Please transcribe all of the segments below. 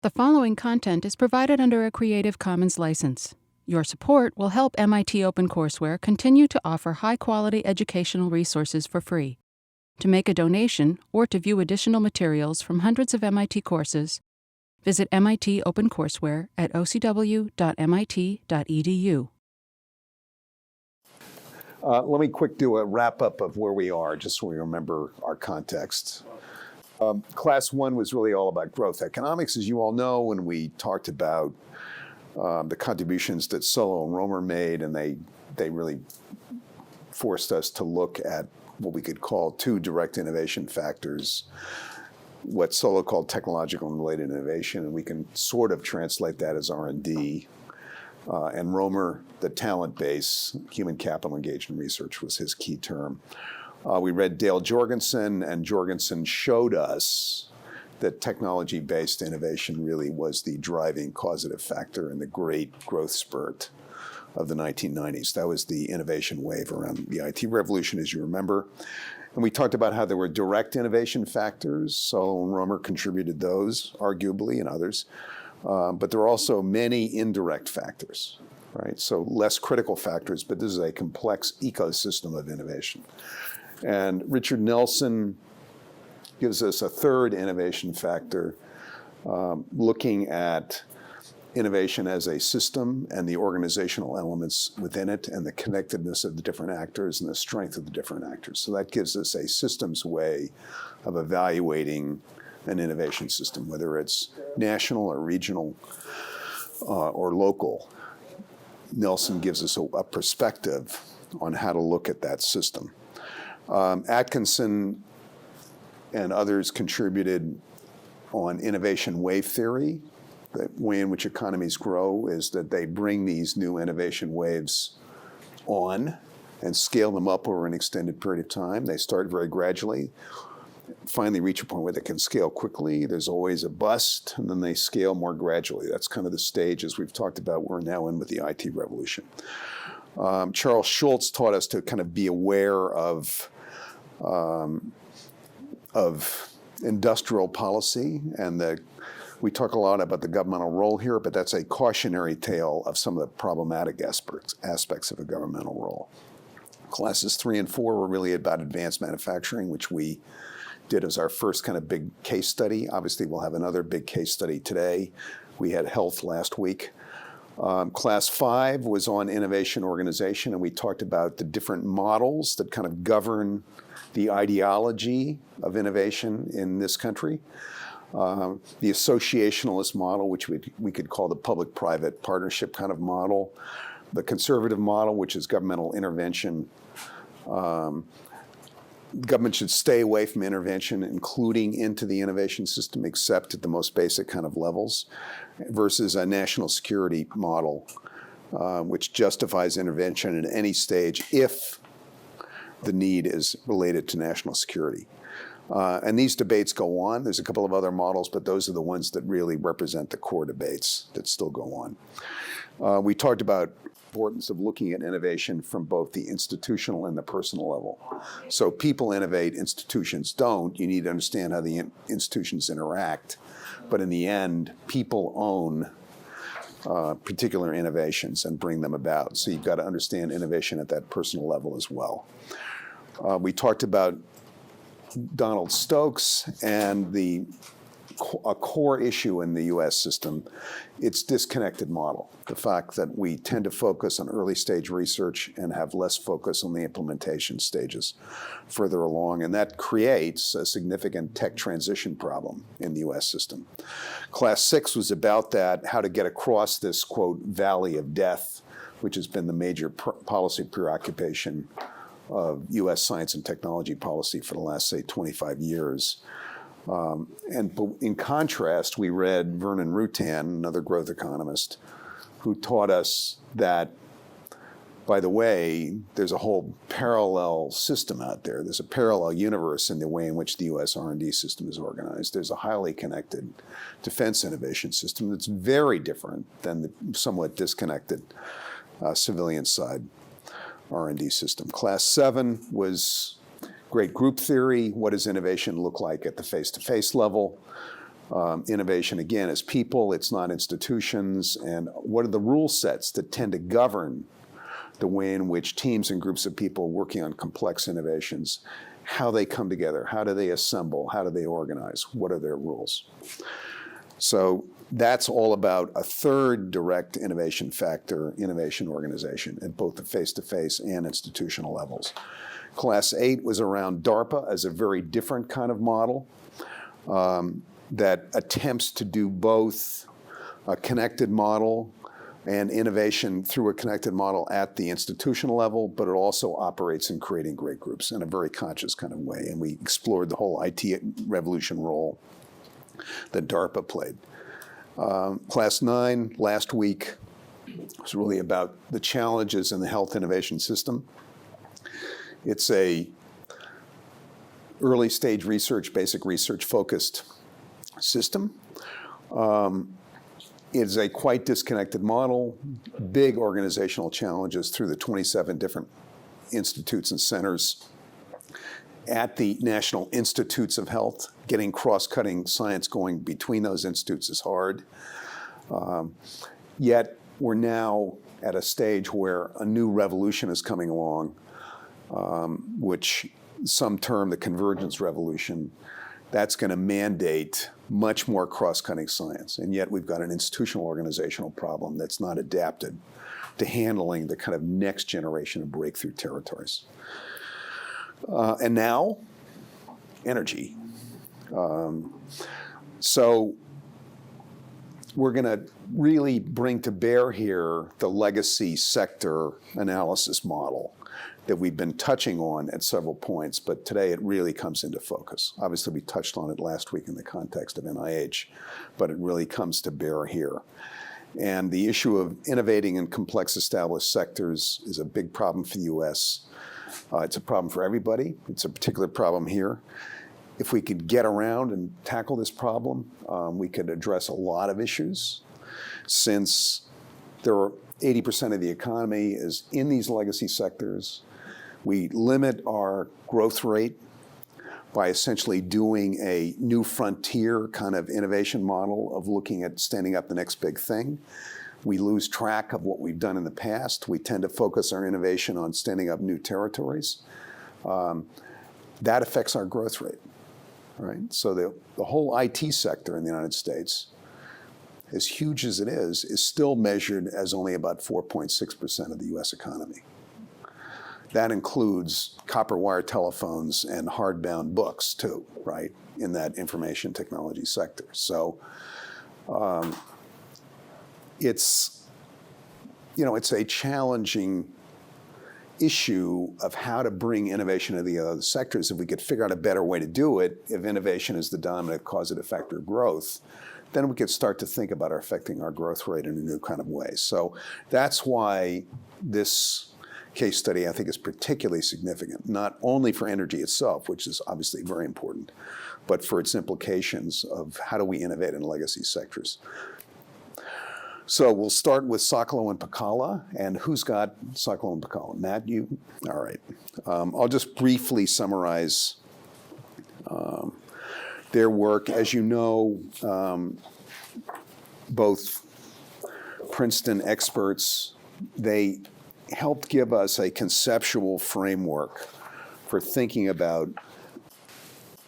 The following content is provided under a Creative Commons license. Your support will help MIT OpenCourseware continue to offer high-quality educational resources for free. To make a donation or to view additional materials from hundreds of MIT courses, visit MIT OpenCourseware at ocw.mit.edu. Let me quick do a wrap-up of where we are, just so we remember our context. Class 1 was really all about growth economics, as you all know, when we talked about the contributions that Solow and Romer made, and they really forced us to look at what we could call two direct innovation factors, what Solow called technological and related innovation, and we can sort of translate that as R&D. And Romer, the talent base, human capital engagement research was his key term. We read Dale Jorgensen, and Jorgensen showed us that technology-based innovation really was the driving causative factor in the great growth spurt of the 1990s. That was the innovation wave around the IT revolution, as you remember. And we talked about how there were direct innovation factors. Solow and Romer contributed those, arguably, and others. But there are also many indirect factors, right? So less critical factors, but this is a complex ecosystem of innovation. And Richard Nelson gives us a third innovation factor, looking at innovation as a system and the organizational elements within it and the connectedness of the different actors and the strength of the different actors. So that gives us a systems way of evaluating an innovation system, whether it's national or regional or local. Nelson gives us a perspective on how to look at that system. Atkinson and others contributed on innovation wave theory. The way in which economies grow is that they bring these new innovation waves on and scale them up over an extended period of time. They start very gradually, finally reach a point where they can scale quickly. There's always a bust, and then they scale more gradually. That's kind of the stage, as we've talked about, we're now in with the IT revolution. Charles Schultz taught us to kind of be aware of industrial policy, and we talk a lot about the governmental role here, but that's a cautionary tale of some of the problematic aspects of a governmental role. Classes 3 and 4 were really about advanced manufacturing, which we did as our first kind of big case study. Obviously, we'll have another big case study today. We had health last week. Class 5 was on innovation organization, and we talked about the different models that kind of govern the ideology of innovation in this country. The associationalist model, which we could call the public-private partnership kind of model. The conservative model, which is governmental intervention. Government should stay away from intervention, including into the innovation system, except at the most basic kind of levels, versus a national security model, which justifies intervention at any stage if the need is related to national security. And these debates go on. There's a couple of other models, but those are the ones that really represent the core debates that still go on. We talked about the importance of looking at innovation from both the institutional and the personal level. So people innovate, institutions don't. You need to understand how the institutions interact. But in the end, people own particular innovations and bring them about. So you've got to understand innovation at that personal level as well. We talked about Donald Stokes and a core issue in the U.S. system, its disconnected model. The fact that we tend to focus on early stage research and have less focus on the implementation stages further along, and that creates a significant tech transition problem in the U.S. system. Class 6 was about that, how to get across this, quote, valley of death, which has been the major policy preoccupation of U.S. science and technology policy for the last, say, 25 years. And in contrast, we read Vernon Rutan, another growth economist, who taught us that, by the way, there's a whole parallel system out there. There's a parallel universe in the way in which the U.S. R&D system is organized. There's a highly connected defense innovation system that's very different than the somewhat disconnected civilian side R&D system. Class 7 was great group theory. What does innovation look like at the face-to-face level? Innovation, again, is people, it's not institutions. And what are the rule sets that tend to govern the way in which teams and groups of people working on complex innovations, how they come together, how do they assemble, how do they organize, what are their rules? So that's all about a third direct innovation factor, innovation organization at both the face-to-face and institutional levels. Class 8 was around DARPA as a very different kind of model that attempts to do both a connected model and innovation through a connected model at the institutional level, but it also operates in creating great groups in a very conscious kind of way. And we explored the whole IT revolution role that DARPA played. Class 9 last week was really about the challenges in the health innovation system. It's a early stage research, basic research focused system. It's a quite disconnected model, big organizational challenges through the 27 different institutes and centers at the National Institutes of Health. Getting cross-cutting science going between those institutes is hard. Yet we're now at a stage where a new revolution is coming along, which some term the convergence revolution. That's going to mandate much more cross-cutting science. And yet we've got an institutional organizational problem that's not adapted to handling the kind of next generation of breakthrough territories. And now, energy. So we're going to really bring to bear here the legacy sector analysis model that we've been touching on at several points, but today it really comes into focus. Obviously, we touched on it last week in the context of NIH, but it really comes to bear here. And the issue of innovating in complex established sectors is a big problem for the US. It's a problem for everybody. It's a particular problem here. If we could get around and tackle this problem, we could address a lot of issues. Since there are 80% of the economy is in these legacy sectors, we limit our growth rate by essentially doing a new frontier kind of innovation model of looking at standing up the next big thing. We lose track of what we've done in the past. We tend to focus our innovation on standing up new territories. That affects our growth rate, right? So the whole IT sector in the United States, as huge as it is still measured as only about 4.6% of the US economy. That includes copper wire telephones and hardbound books too, right, in that information technology sector. So it's a challenging issue of how to bring innovation to the other sectors. If we could figure out a better way to do it, if innovation is the dominant causative factor of growth, then we could start to think about affecting our growth rate in a new kind of way. So that's why this case study, I think, is particularly significant, not only for energy itself, which is obviously very important, but for its implications of how do we innovate in legacy sectors. So we'll start with Sokolow and Pacala. And who's got Sokolow and Pacala? Matt, you? All right. I'll just briefly summarize their work. As you know, both Princeton experts, they helped give us a conceptual framework for thinking about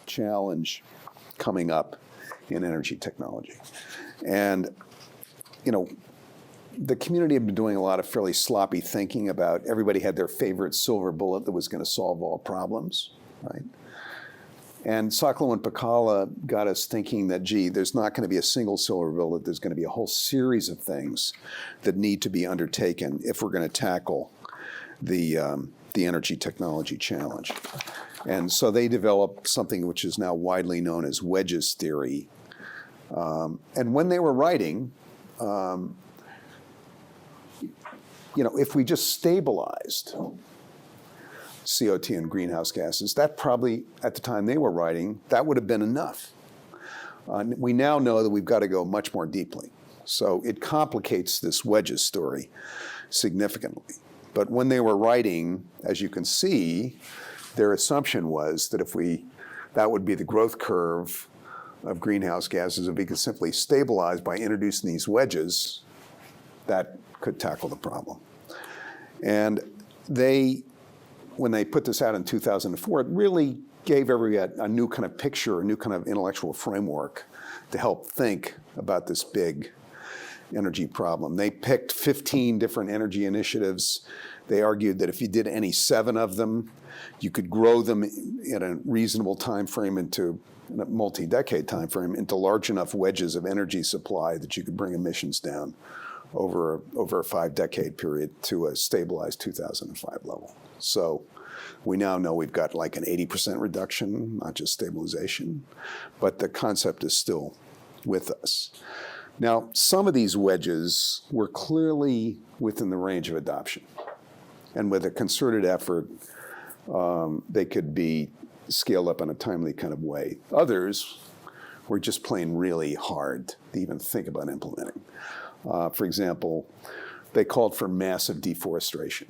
challenge coming up in energy technology. And, the community had been doing a lot of fairly sloppy thinking about everybody had their favorite silver bullet that was going to solve all problems, right? And Sokolow and Pacala got us thinking that, gee, there's not going to be a single silver bullet. There's going to be a whole series of things that need to be undertaken if we're going to tackle the energy technology challenge. And so they developed something which is now widely known as wedges theory. And when they were writing, if we just stabilized CO2 and greenhouse gases, that probably, at the time they were writing, that would have been enough. We now know that we've got to go much more deeply. So it complicates this wedges story significantly. But when they were writing, as you can see, their assumption was that that would be the growth curve of greenhouse gases, if we could simply stabilize by introducing these wedges, that could tackle the problem. And when they put this out in 2004, it really gave everyone a new kind of picture, a new kind of intellectual framework to help think about this big energy problem. They picked 15 different energy initiatives. They argued that if you did any 7 of them, you could grow them in a reasonable time frame into a multi-decade time frame into large enough wedges of energy supply that you could bring emissions down over a 5-decade period to a stabilized 2005 level. So we now know we've got like an 80% reduction, not just stabilization, but the concept is still with us. Now, some of these wedges were clearly within the range of adoption. And with a concerted effort, they could be scaled up in a timely kind of way. Others were just plain really hard to even think about implementing. For example, they called for massive deforestation,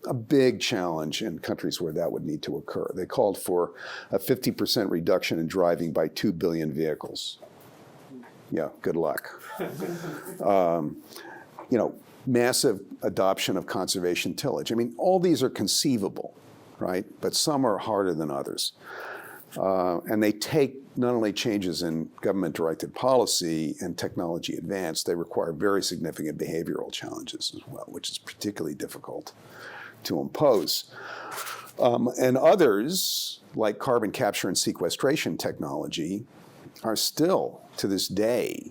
a big challenge in countries where that would need to occur. They called for a 50% reduction in driving by 2 billion vehicles. Yeah, good luck. Massive adoption of conservation tillage. I mean, all these are conceivable, right? But some are harder than others. And they take not only changes in government-directed policy and technology advance, they require very significant behavioral challenges as well, which is particularly difficult to impose. And others, like carbon capture and sequestration technology, are still, to this day,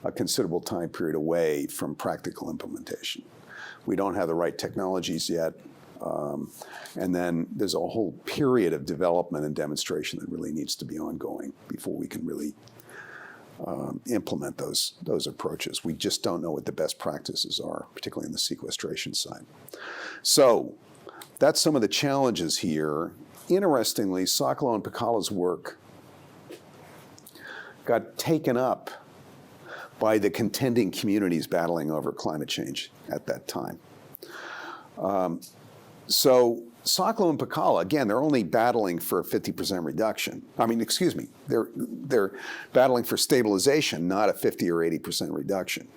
a considerable time period away from practical implementation. We don't have the right technologies yet. And then there's a whole period of development and demonstration that really needs to be ongoing before we can really implement those approaches. We just don't know what the best practices are, particularly on the sequestration side. So that's some of the challenges here. Interestingly, Sokolow and Pikala's work got taken up by the contending communities battling over climate change at that time. So Sokolow and Pikala, again, they're only battling for a 50% reduction. They're battling for stabilization, not a 50 or 80% reduction.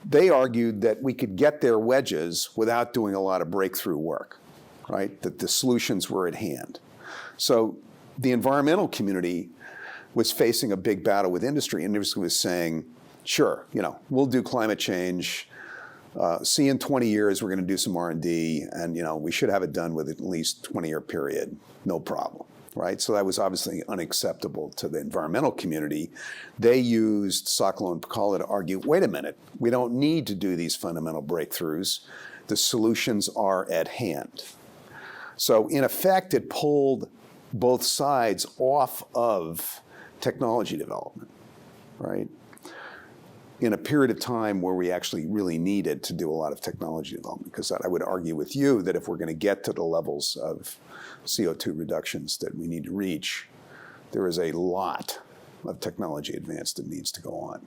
They argued that we could get their wedges without doing a lot of breakthrough work, right? That the solutions were at hand. So the environmental community was facing a big battle with industry. Industry was saying, sure, we'll do climate change. See, in 20 years, we're going to do some R&D, and we should have it done with at least 20-year period, no problem, right? So that was obviously unacceptable to the environmental community. They used Sokolow and Pikala to argue, wait a minute, we don't need to do these fundamental breakthroughs. The solutions are at hand. So in effect, it pulled both sides off of technology development, right? In a period of time where we actually really needed to do a lot of technology development, because I would argue with you that if we're going to get to the levels of CO2 reductions that we need to reach, there is a lot of technology advance that needs to go on.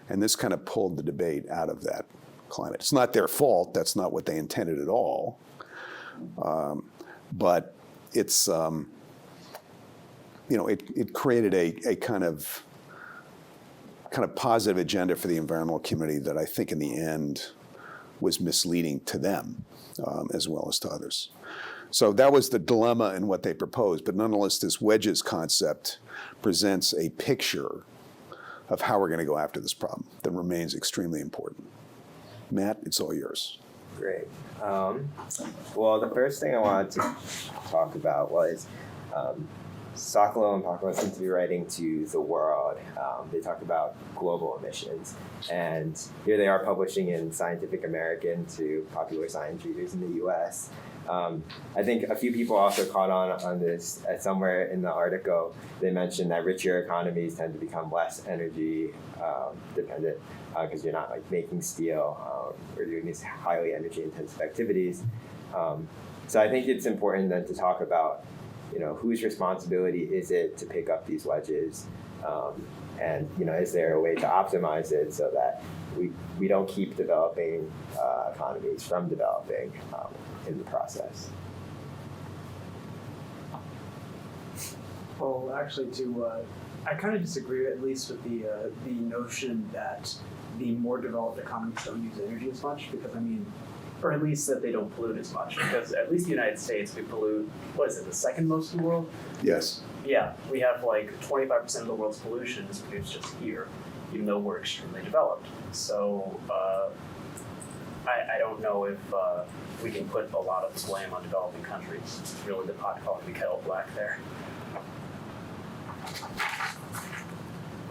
And this kind of pulled the debate out of that climate. It's not their fault. That's not what they intended at all. But it's, it created a kind of positive agenda for the environmental community that I think in the end was misleading to them as well as to others. So that was the dilemma in what they proposed. But nonetheless, this wedges concept presents a picture of how we're going to go after this problem that remains extremely important. Matt, it's all yours. Great. Well, the first thing I wanted to talk about was Sokolow and Pikala seem to be writing to the world. They talk about global emissions. And here they are publishing in Scientific American to popular science readers in the US. I think a few people also caught on this. Somewhere in the article, they mentioned that richer economies tend to become less energy dependent because you're not making steel or doing these highly energy intensive activities. So I think it's important then to talk about whose responsibility is it to pick up these wedges? And is there a way to optimize it so that we don't keep developing economies from developing in the process? Well, actually, I kind of disagree, at least with the notion that the more developed economies don't use energy as much, because or at least that they don't pollute as much. Because at least the United States, we pollute, what is it, the second most in the world? Yes. Yeah, we have like 25% of the world's pollution is produced just here, even though we're extremely developed. So I don't know if we can put a lot of the blame on developing countries. Really, the pot calling the kettle black there.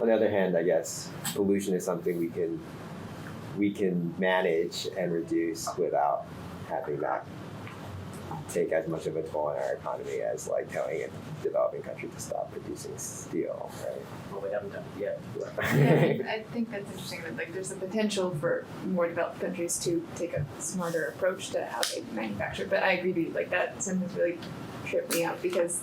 On the other hand, I guess pollution is something we can manage and reduce without having that take as much of a toll on our economy as like telling a developing country to stop producing steel, right? Well, we haven't done it yet. Yeah, I think that's interesting that like there's a potential for more developed countries to take a smarter approach to how they manufacture. But I agree with you, like that sentence really tripped me out because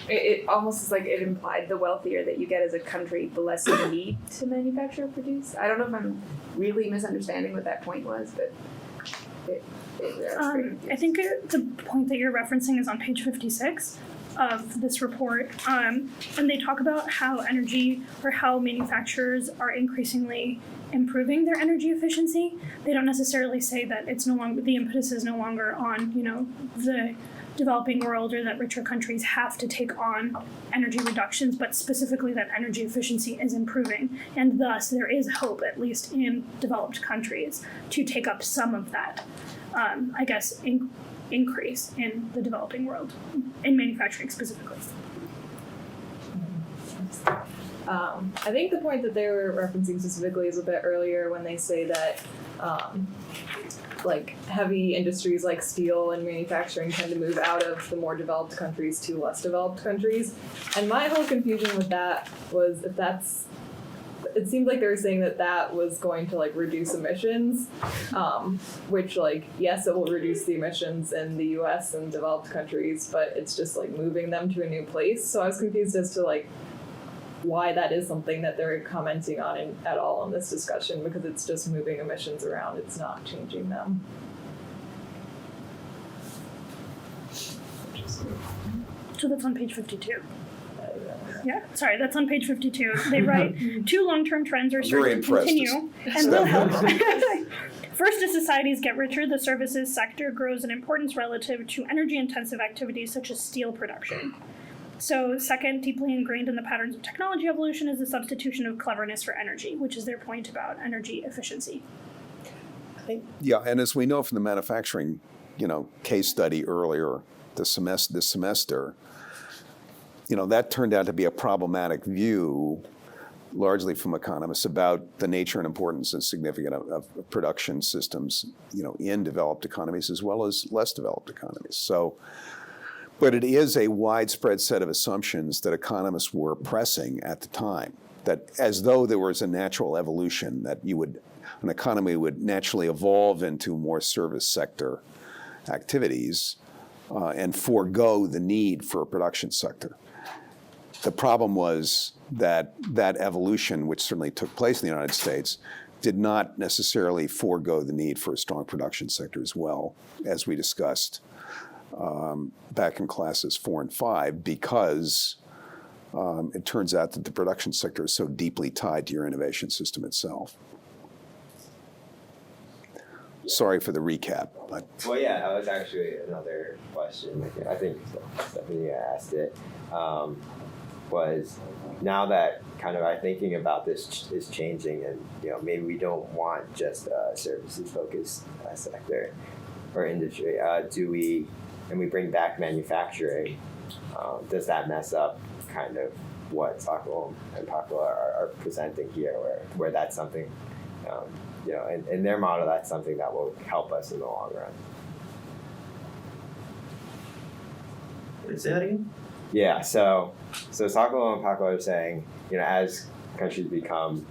it almost is like it implied the wealthier that you get as a country, the less you need to manufacture or produce. I don't know if I'm really misunderstanding what that point was, but I think the point that you're referencing is on page 56 of this report, and they talk about how energy or how manufacturers are increasingly improving their energy efficiency. They don't necessarily say that it's no longer, the impetus is no longer on, the developing world or that richer countries have to take on energy reductions, but specifically that energy efficiency is improving. And thus there is hope, at least in developed countries, to take up some of that, increase in the developing world, in manufacturing specifically. I think the point that they were referencing specifically is a bit earlier when they say that like heavy industries like steel and manufacturing tend to move out of the more developed countries to less developed countries. And my whole confusion with that was if it seemed like they were saying that was going to like reduce emissions, which like, yes, it will reduce the emissions in the US and developed countries, but it's just like moving them to a new place. So I was confused as to like why that is something that they're commenting on at all in this discussion, because it's just moving emissions around, it's not changing them. So that's on page 52. Yeah, sorry, that's on page 52. They write, 2 long-term trends are certain to continue and will help. First, as societies get richer, the services sector grows in importance relative to energy-intensive activities such as steel production. So second, deeply ingrained in the patterns of technology evolution is the substitution of cleverness for energy, which is their point about energy efficiency. Yeah, and as we know from the manufacturing, case study earlier this semester, that turned out to be a problematic view, largely from economists, about the nature and importance and significance of production systems, in developed economies as well as less developed economies. So, but it is a widespread set of assumptions that economists were pressing at the time, that as though there was a natural evolution, that an economy would naturally evolve into more service sector activities and forego the need for a production sector. The problem was that evolution, which certainly took place in the United States, did not necessarily forego the need for a strong production sector as well, as we discussed back in classes 4 and 5, because it turns out that the production sector is so deeply tied to your innovation system itself. Sorry for the recap. But. Well, yeah, that was actually another question. I think Stephanie asked it. Was now that kind of our thinking about this is changing, and maybe we don't want just a services-focused sector or industry. And we bring back manufacturing, does that mess up kind of what Sokol and Pakula are presenting here, where that's something, in their model, that's something that will help us in the long run. Say that again? Yeah, so Sokol and Pakula are saying, as countries become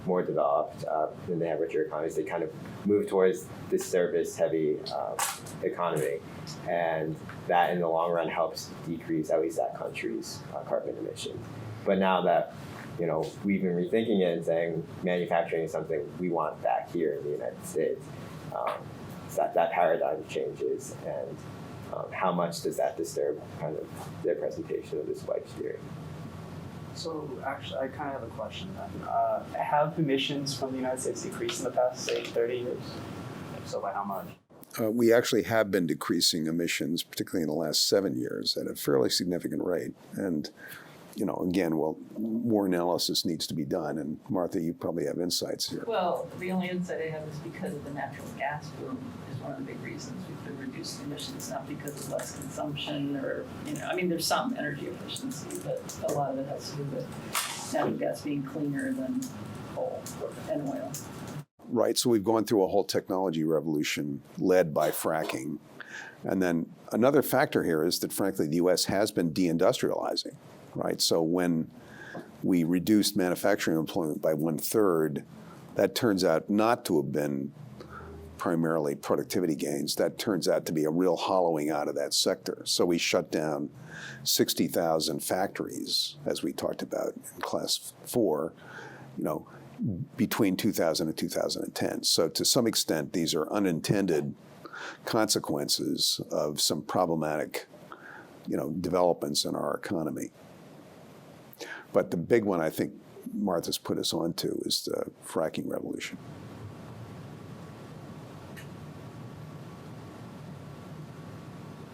more developed and they have richer economies, they kind of move towards this service-heavy economy, and that in the long run helps decrease at least that country's carbon emissions. But now that we've been rethinking it and saying manufacturing is something we want back here in the United States, so that paradigm changes, and how much does that disturb kind of their presentation of this wedge theory? So actually, I kind of have a question then. Have emissions from the United States decreased in the past, say, 30 years? If so, by how much? We actually have been decreasing emissions, particularly in the last 7 years, at a fairly significant rate. And, again, more analysis needs to be done. And Martha, you probably have insights here. Well, the only insight I have is because of the natural gas boom is one of the big reasons we've been reducing emissions, not because of less consumption or, there's some energy efficiency, but a lot of it has to do with natural gas being cleaner than coal and oil. Right, so we've gone through a whole technology revolution led by fracking. And then another factor here is that, frankly, the U.S. has been deindustrializing, right? So when we reduced manufacturing employment by 1/3, that turns out not to have been primarily productivity gains. That turns out to be a real hollowing out of that sector. So we shut down 60,000 factories, as we talked about in class 4, between 2000 and 2010. So to some extent, these are unintended consequences of some problematic, developments in our economy. But the big one I think Martha's put us onto is the fracking revolution.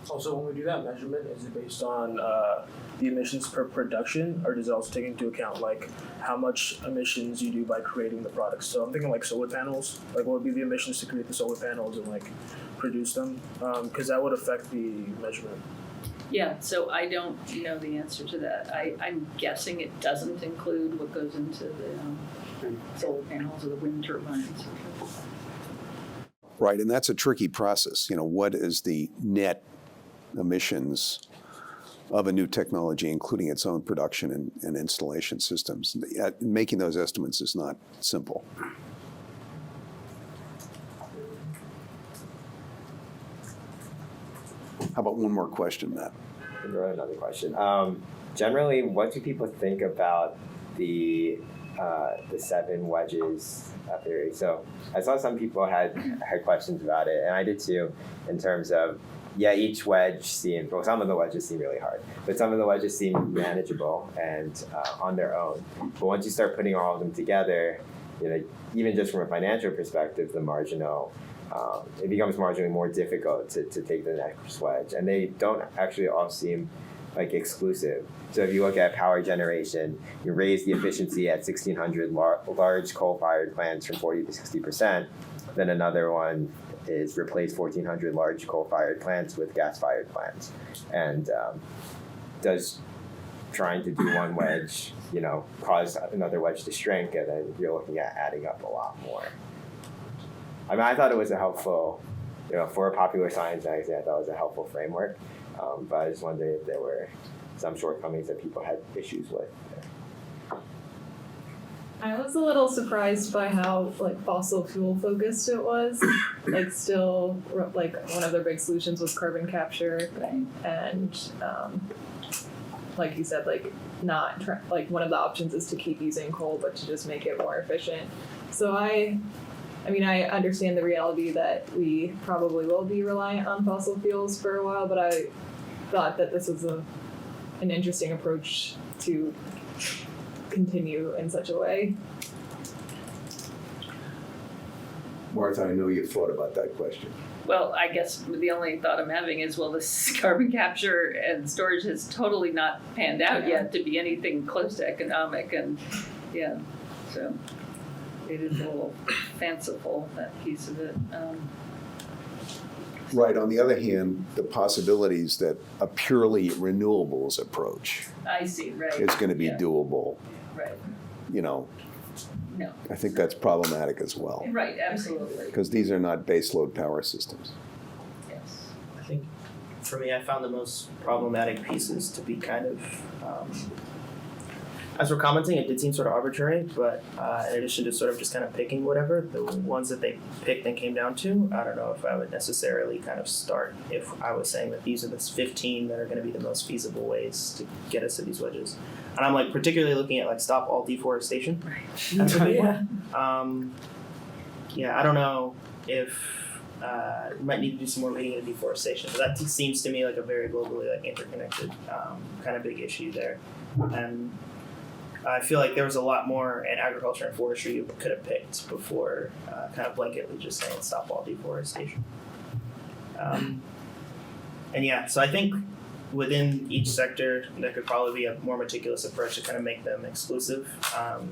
Also, when we do that measurement, is it based on the emissions per production, or does it also take into account like how much emissions you do by creating the products? So I'm thinking like solar panels. Like, what would be the emissions to create the solar panels and like produce them? Because that would affect the measurement. Yeah, so I don't know the answer to that. I'm guessing it doesn't include what goes into the solar panels or the wind turbines. Right, and that's a tricky process. What is the net emissions of a new technology, including its own production and installation systems? Making those estimates is not simple. How about one more question, Matt? Another question. Generally, what do people think about the 7 wedges theory? So I saw some people had questions about it, and I did too, in terms of, each wedge seemed, some of the wedges seem really hard, but some of the wedges seem manageable and on their own. But once you start putting all of them together, even just from a financial perspective, it becomes marginally more difficult to take the next wedge. And they don't actually all seem like exclusive. So if you look at power generation, you raise the efficiency at 1,600 large coal-fired plants from 40 to 60%. Then another one is replace 1,400 large coal-fired plants with gas-fired plants. And does trying to do one wedge, cause another wedge to shrink, and then you're looking at adding up a lot more. I thought it was a helpful, for a popular science magazine, I thought it was a helpful framework. But I just wondered if there were some shortcomings that people had issues with. I was a little surprised by how fossil fuel focused it was. Still, one of their big solutions was carbon capture, and like you said, not one of the options is to keep using coal, but to just make it more efficient. So I understand the reality that we probably will be reliant on fossil fuels for a while, but I thought that this was an interesting approach to continue in such a way. Martha, I know you've thought about that question. Well, I guess the only thought I'm having is, this carbon capture and storage has totally not panned out yet to be anything close to economic, and so it is a little fanciful, that piece of it. Right. On the other hand, the possibilities that a purely renewables approach I see, right. is going to be doable. Right. No. I think that's problematic as well. Right, absolutely. Because these are not baseload power systems. Yes. I think for me, I found the most problematic pieces to be kind of, as we're commenting, it did seem sort of arbitrary, but in addition to sort of just kind of picking whatever, the ones that they picked and came down to, I don't know if I would necessarily kind of start if I was saying that these are the 15 that are going to be the most feasible ways to get us to these wedges. And I'm particularly looking at stop all deforestation. Right. That's a big one. I don't know if might need to do some more leading into deforestation. But that seems to me like a very globally like interconnected kind of big issue there. And I feel like there was a lot more in agriculture and forestry you could have picked before kind of blanketly just saying stop all deforestation. And yeah, so I think within each sector, there could probably be a more meticulous approach to kind of make them exclusive,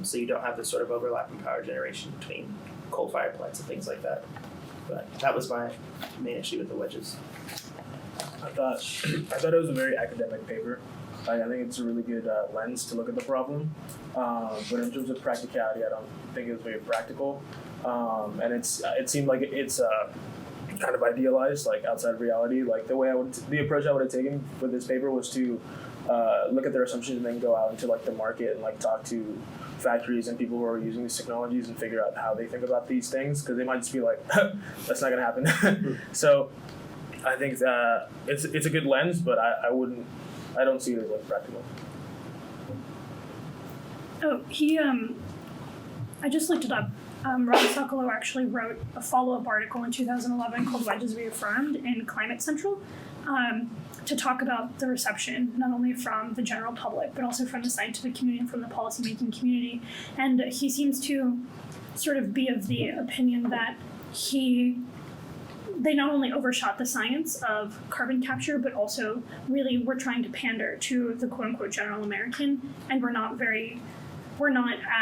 so you don't have this sort of overlap in power generation between coal-fired plants and things like that. But that was my main issue with the wedges. I thought it was a very academic paper. I think it's a really good lens to look at the problem. But in terms of practicality, I don't think it was very practical. And it seemed like it's kind of idealized, like outside of reality. Like the approach I would have taken with this paper was to look at their assumptions and then go out into like the market and like talk to factories and people who are using these technologies and figure out how they think about these things, because they might just be like, that's not gonna happen. So I think it's a good lens, but I don't see it as like practical. Oh, I just looked it up. Rob Sokolow actually wrote a follow-up article in 2011 called Wedges Reaffirmed in Climate Central to talk about the reception, not only from the general public, but also from the scientific community and from the policymaking community. And he seems to sort of be of the opinion that they not only overshot the science of carbon capture, but also really were trying to pander to the quote-unquote general American, and we're not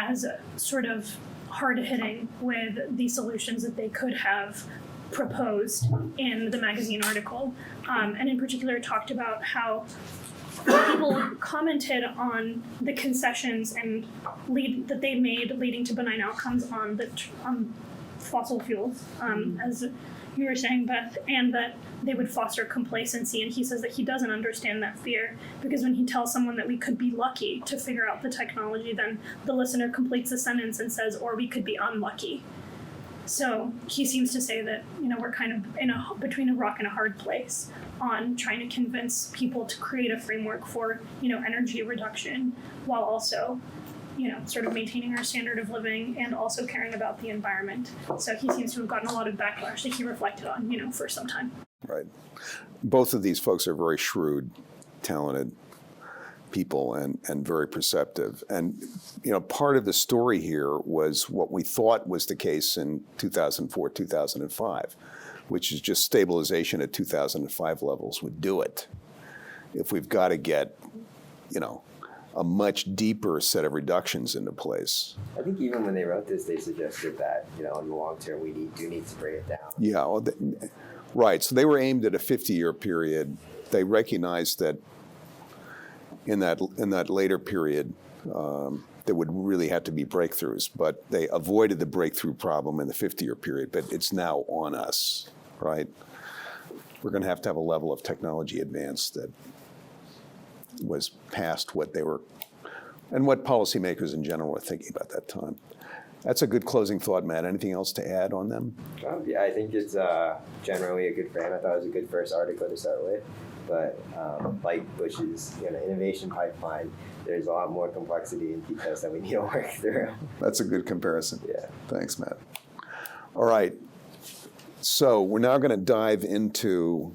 as sort of hard-hitting with the solutions that they could have proposed in the magazine article. And in particular, it talked about how people commented on the concessions and that they made leading to benign outcomes on fossil fuels, as you were saying, Beth, and that they would foster complacency. And he says that he doesn't understand that fear, because when he tells someone that we could be lucky to figure out the technology, then the listener completes the sentence and says, or we could be unlucky. So he seems to say that, we're kind of between a rock and a hard place on trying to convince people to create a framework for, energy reduction, while also sort of maintaining our standard of living and also caring about the environment. So he seems to have gotten a lot of backlash that he reflected on, for some time. Right. Both of these folks are very shrewd, talented people and very perceptive. And, part of the story here was what we thought was the case in 2004, 2005, which is just stabilization at 2005 levels would do it. If we've got to get, a much deeper set of reductions into place. I think even when they wrote this, they suggested that, in the long term, we do need to bring it down. Yeah, well, right. So they were aimed at a 50-year period. They recognized that in that later period, there would really have to be breakthroughs, but they avoided the breakthrough problem in the 50-year period, but it's now on us, right? We're going to have a level of technology advance that was past what they were, and what policymakers in general were thinking about that time. That's a good closing thought, Matt. Anything else to add on them? Yeah, I think it's generally a good frame. I thought it was a good first article to start with. But like Bush's innovation pipeline, there's a lot more complexity and details that we need to work through. That's a good comparison. Yeah. Thanks, Matt. All right. So we're now going to dive into,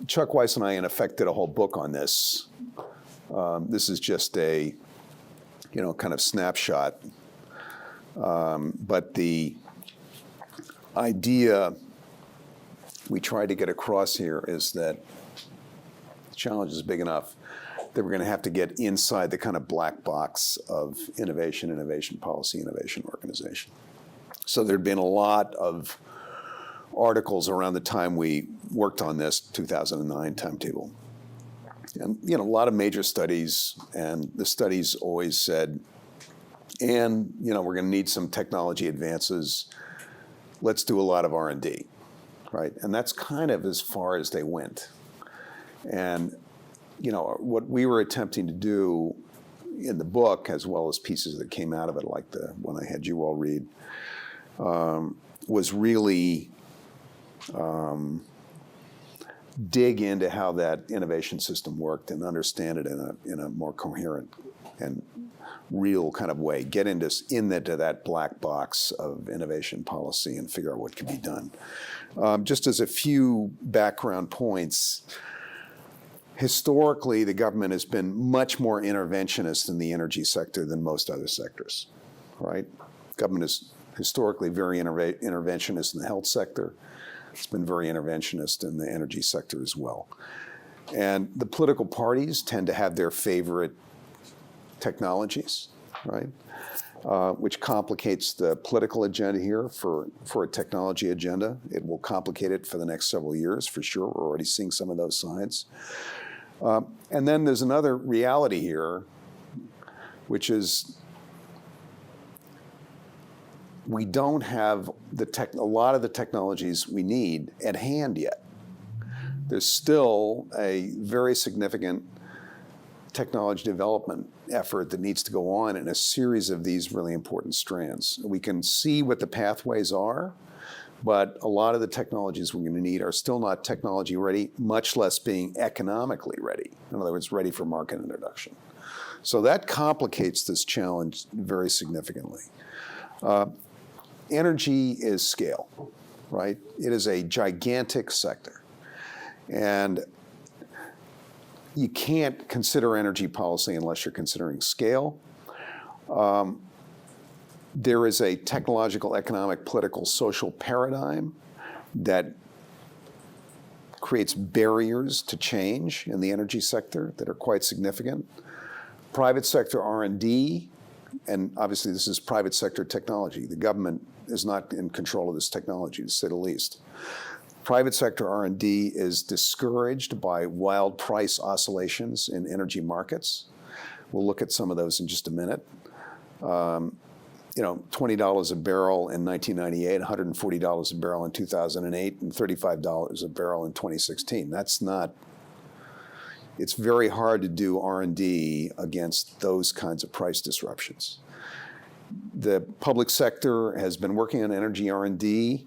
Chuck Weiss and I, in effect, did a whole book on this. This is just a, kind of snapshot. But the idea we try to get across here is that the challenge is big enough that we're going to have to get inside the kind of black box of innovation policy, innovation organization. So there'd been a lot of articles around the time we worked on this 2009 timetable. And, a lot of major studies, and the studies always said, we're going to need some technology advances. Let's do a lot of R&D, right? And that's kind of as far as they went. And, what we were attempting to do in the book, as well as pieces that came out of it, like the one I had you all read, was really dig into how that innovation system worked and understand it in a more coherent and real kind of way, get into that black box of innovation policy and figure out what can be done. Just as a few background points, historically, the government has been much more interventionist in the energy sector than most other sectors, right? Government is historically very interventionist in the health sector. It's been very interventionist in the energy sector as well. And the political parties tend to have their favorite technologies, right? Which complicates the political agenda here for a technology agenda. It will complicate it for the next several years, for sure. We're already seeing some of those signs. And then there's another reality here, which is we don't have a lot of the technologies we need at hand yet. There's still a very significant technology development effort that needs to go on in a series of these really important strands. We can see what the pathways are, but a lot of the technologies we're going to need are still not technology ready, much less being economically ready. In other words, ready for market introduction. So that complicates this challenge very significantly. Energy is scale, right? It is a gigantic sector. And you can't consider energy policy unless you're considering scale. There is a technological, economic, political, social paradigm that creates barriers to change in the energy sector that are quite significant. Private sector R&D, and obviously this is private sector technology. The government is not in control of this technology, to say the least. Private sector R&D is discouraged by wild price oscillations in energy markets. We'll look at some of those in just a minute. $20 a barrel in 1998, $140 a barrel in 2008, and $35 a barrel in 2016. It's very hard to do R&D against those kinds of price disruptions. The public sector has been working on energy R&D,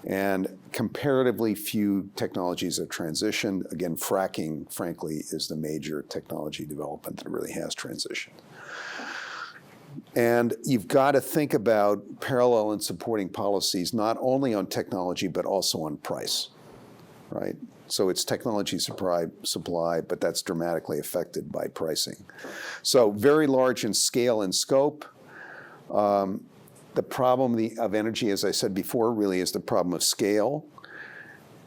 and comparatively few technologies have transitioned. Again, fracking, frankly, is the major technology development that really has transitioned. And you've got to think about parallel and supporting policies, not only on technology, but also on price, right? So it's technology supply, but that's dramatically affected by pricing. So very large in scale and scope. The problem of energy, as I said before, really is the problem of scale.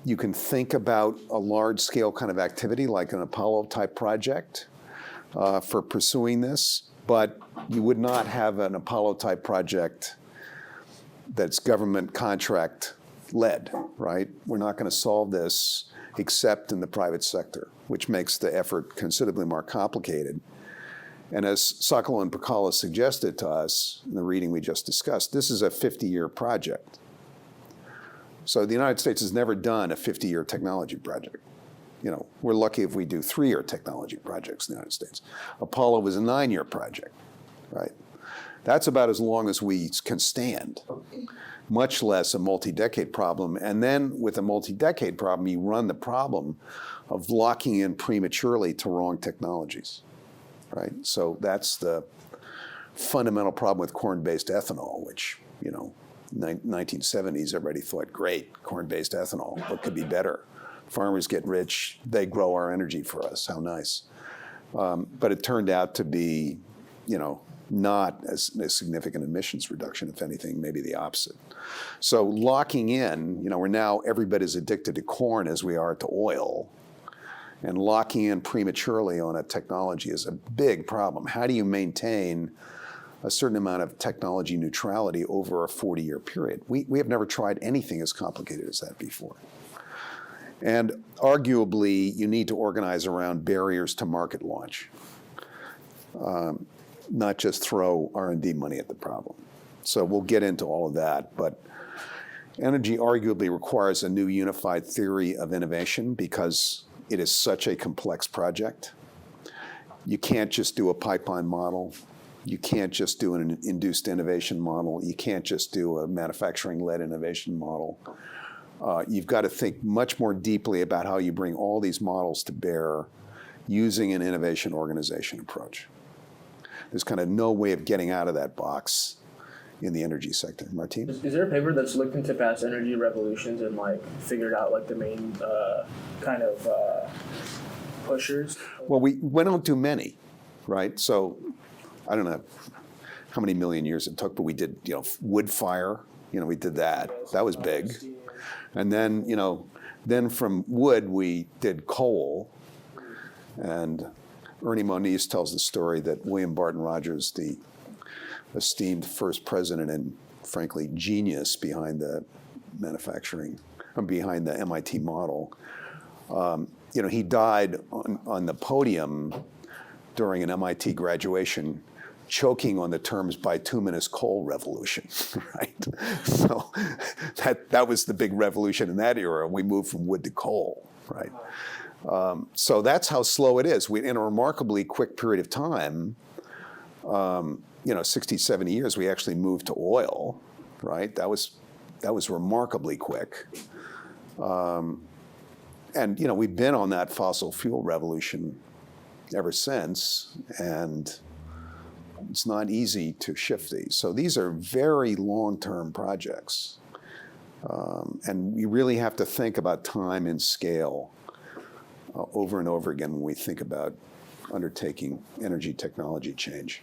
You can think about a large-scale kind of activity like an Apollo-type project for pursuing this, but you would not have an Apollo-type project that's government contract-led, right? We're not going to solve this except in the private sector, which makes the effort considerably more complicated. And as Sokolow and Pakala suggested to us in the reading we just discussed, this is a 50-year project. So the United States has never done a 50-year technology project. We're lucky if we do 3-year technology projects in the United States. Apollo was a 9-year project, right? That's about as long as we can stand, much less a multi-decade problem. And then with a multi-decade problem, you run the problem of locking in prematurely to wrong technologies. Right? So that's the fundamental problem with corn-based ethanol, which, 1970s, everybody thought, great, corn-based ethanol, what could be better? Farmers get rich, they grow our energy for us, how nice. But it turned out to be, not as a significant emissions reduction, if anything, maybe the opposite. So locking in, we're now everybody's addicted to corn as we are to oil. And locking in prematurely on a technology is a big problem. How do you maintain a certain amount of technology neutrality over a 40-year period? We have never tried anything as complicated as that before. And arguably, you need to organize around barriers to market launch, not just throw R&D money at the problem. So we'll get into all of that. But energy arguably requires a new unified theory of innovation because it is such a complex project. You can't just do a pipeline model. You can't just do an induced innovation model. You can't just do a manufacturing-led innovation model. You've got to think much more deeply about how you bring all these models to bear using an innovation organization approach. There's kind of no way of getting out of that box in the energy sector. Martin? Is there a paper that's looked into past energy revolutions and like figured out like the main kind of pushers? Well, we don't do many, right? So I don't know how many million years it took, but we did, wood fire. We did that. That was big. And then, then from wood we did coal. And Ernie Moniz tells the story that William Barton Rogers, the esteemed first president and frankly genius behind the behind the MIT model, he died on the podium during an MIT graduation, choking on the terms bituminous coal revolution, right? So that was the big revolution in that era. We moved from wood to coal, right? So that's how slow it is. In a remarkably quick period of time, 60, 70 years, we actually moved to oil, right? That was remarkably quick. And we've been on that fossil fuel revolution ever since, and it's not easy to shift these. So these are very long-term projects. And we really have to think about time and scale over and over again when we think about undertaking energy technology change.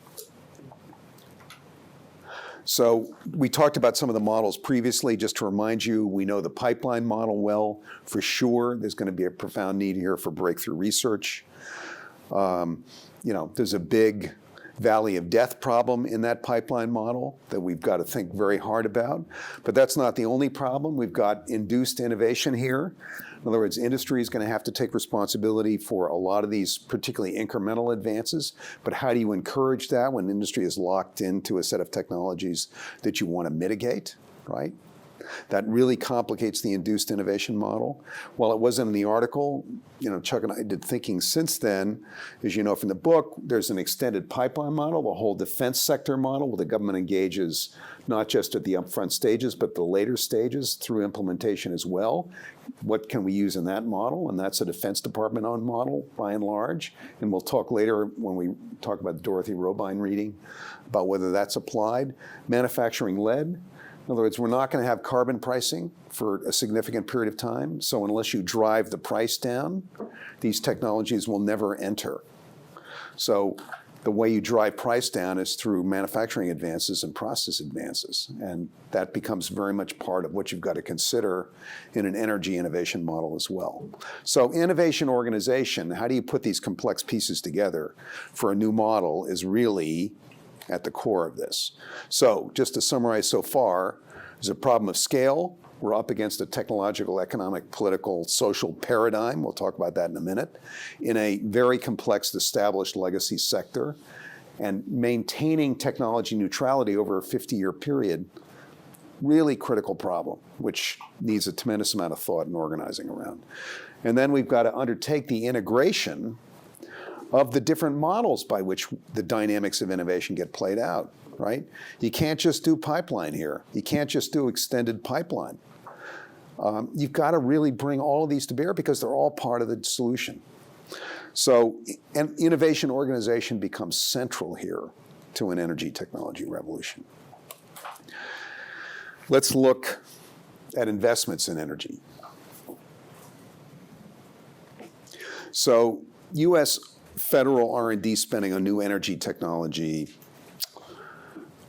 So we talked about some of the models previously. Just to remind you, we know the pipeline model well. For sure, there's going to be a profound need here for breakthrough research. There's a big valley of death problem in that pipeline model that we've got to think very hard about. But that's not the only problem. We've got induced innovation here. In other words, industry is going to have to take responsibility for a lot of these particularly incremental advances. But how do you encourage that when industry is locked into a set of technologies that you want to mitigate, right? That really complicates the induced innovation model. While it wasn't in the article, Chuck and I did thinking since then. As you know from the book, there's an extended pipeline model, the whole defense sector model, where the government engages not just at the upfront stages, but the later stages through implementation as well. What can we use in that model? And that's a Defense Department-owned model, by and large. And we'll talk later when we talk about the Dorothy Robine reading about whether that's applied. Manufacturing-led. In other words, we're not going to have carbon pricing for a significant period of time. So unless you drive the price down, these technologies will never enter. So the way you drive price down is through manufacturing advances and process advances. And that becomes very much part of what you've got to consider in an energy innovation model as well. So innovation organization, how do you put these complex pieces together for a new model, is really at the core of this. So just to summarize so far, there's a problem of scale. We're up against a technological, economic, political, social paradigm. We'll talk about that in a minute. In a very complex, established legacy sector. And maintaining technology neutrality over a 50-year period, really critical problem, which needs a tremendous amount of thought and organizing around. And then we've got to undertake the integration of the different models by which the dynamics of innovation get played out, right? You can't just do pipeline here. You can't just do extended pipeline. You've got to really bring all of these to bear because they're all part of the solution. So an innovation organization becomes central here to an energy technology revolution. Let's look at investments in energy. So U.S. federal R&D spending on new energy technology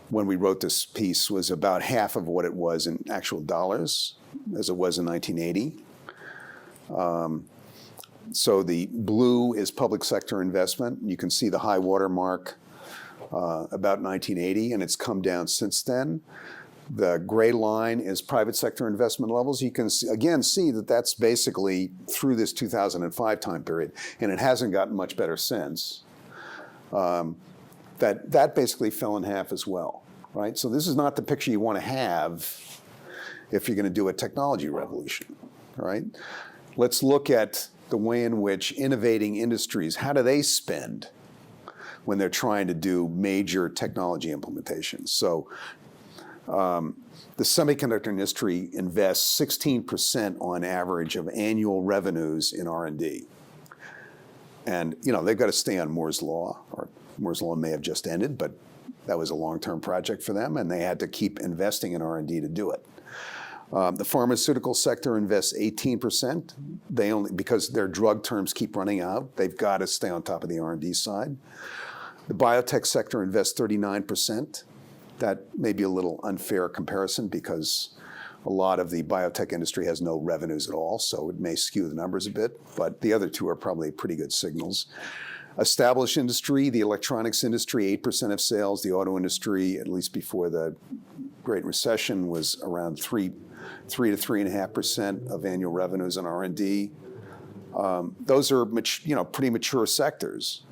when we wrote this piece was about half of what it was in actual dollars as it was in 1980. So the blue is public sector investment. You can see the high water mark about 1980, and it's come down since then. The gray line is private sector investment levels. You can again see that that's basically through this 2005 time period, and it hasn't gotten much better since. That basically fell in half as well, right? So this is not the picture you want to have if you're going to do a technology revolution, right? Let's look at the way in which innovating industries, how do they spend when they're trying to do major technology implementations? So the semiconductor industry invests 16% on average of annual revenues in R&D. And they've got to stay on Moore's law, or Moore's Law may have just ended, but that was a long-term project for them, and they had to keep investing in R&D to do it. The pharmaceutical sector invests 18%. They only, because their drug terms keep running out, they've got to stay on top of the R&D side. The biotech sector invests 39%. That may be a little unfair comparison because a lot of the biotech industry has no revenues at all, so it may skew the numbers a bit, but the other two are probably pretty good signals. Established industry, the electronics industry, 8% of sales. The auto industry, at least before the Great Recession, was around 3 to 3.5% of annual revenues in R&D. Those are pretty mature sectors.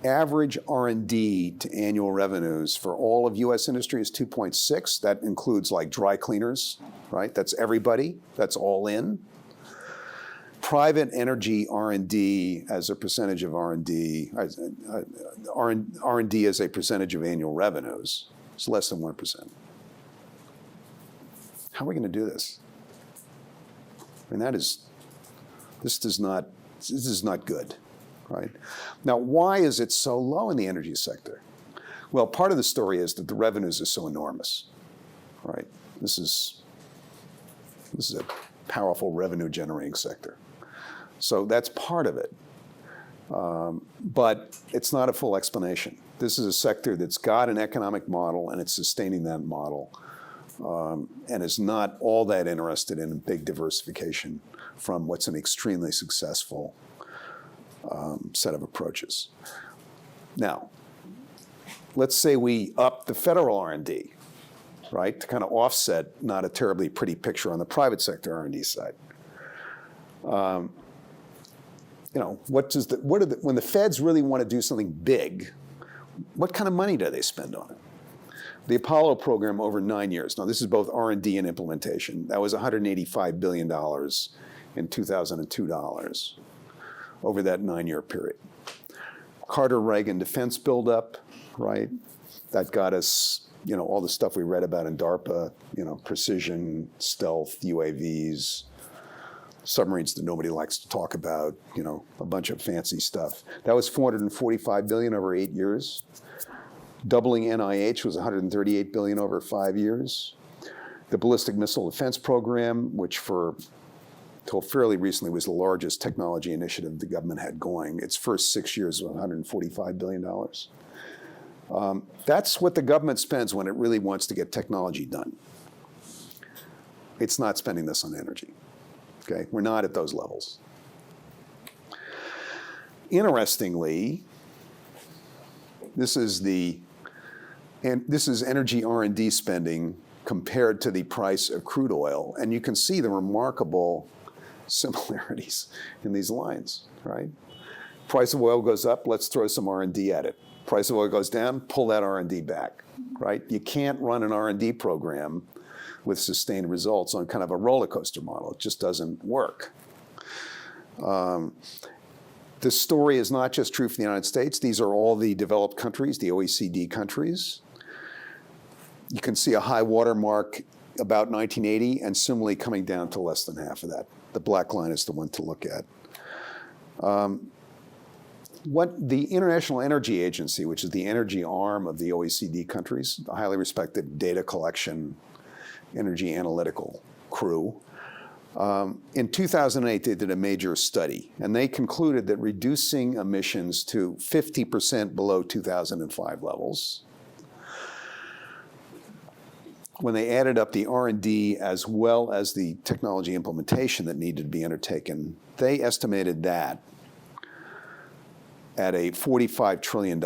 Average R&D to annual revenues for all of U.S. industry is 2.6. That includes like dry cleaners, right? That's everybody. That's all in. Private energy R&D as a percentage of R&D, R&D as a percentage of annual revenues is less than 1%. How are we going to do this? I mean, this is not good. Right? Now, why is it so low in the energy sector? Well, part of the story is that the revenues are so enormous, right? This is a powerful revenue-generating sector. So that's part of it. But it's not a full explanation. This is a sector that's got an economic model, and it's sustaining that model, and is not all that interested in big diversification from what's an extremely successful set of approaches. Now, let's say we up the federal R&D, right, to kind of offset not a terribly pretty picture on the private sector R&D side. When the feds really want to do something big, what kind of money do they spend on it? The Apollo program over 9 years. Now, this is both R&D and implementation. That was $185 billion in 2002 dollars over that 9-year period. Carter-Reagan defense buildup, right? That got us, all the stuff we read about in DARPA, precision, stealth, UAVs, submarines that nobody likes to talk about, a bunch of fancy stuff. That was $445 billion over 8 years. Doubling NIH was $138 billion over 5 years. The Ballistic Missile Defense Program, which till fairly recently was the largest technology initiative the government had going. Its first 6 years was $145 billion. That's what the government spends when it really wants to get technology done. It's not spending this on energy. Okay, we're not at those levels. Interestingly, this is energy R&D spending compared to the price of crude oil, and you can see the remarkable similarities in these lines, right? Price of oil goes up, let's throw some R&D at it. Price of oil goes down, pull that R&D back, right? You can't run an R&D program with sustained results on kind of a roller coaster model. It just doesn't work. This story is not just true for the United States. These are all the developed countries, the OECD countries. You can see a high water mark about 1980 and similarly coming down to less than half of that. The black line is the one to look at. What the International Energy Agency, which is the energy arm of the OECD countries, a highly respected data collection, energy analytical crew, in 2008 they did a major study, and they concluded that reducing emissions to 50% below 2005 levels, when they added up the R&D as well as the technology implementation that needed to be undertaken, they estimated that at a $45 trillion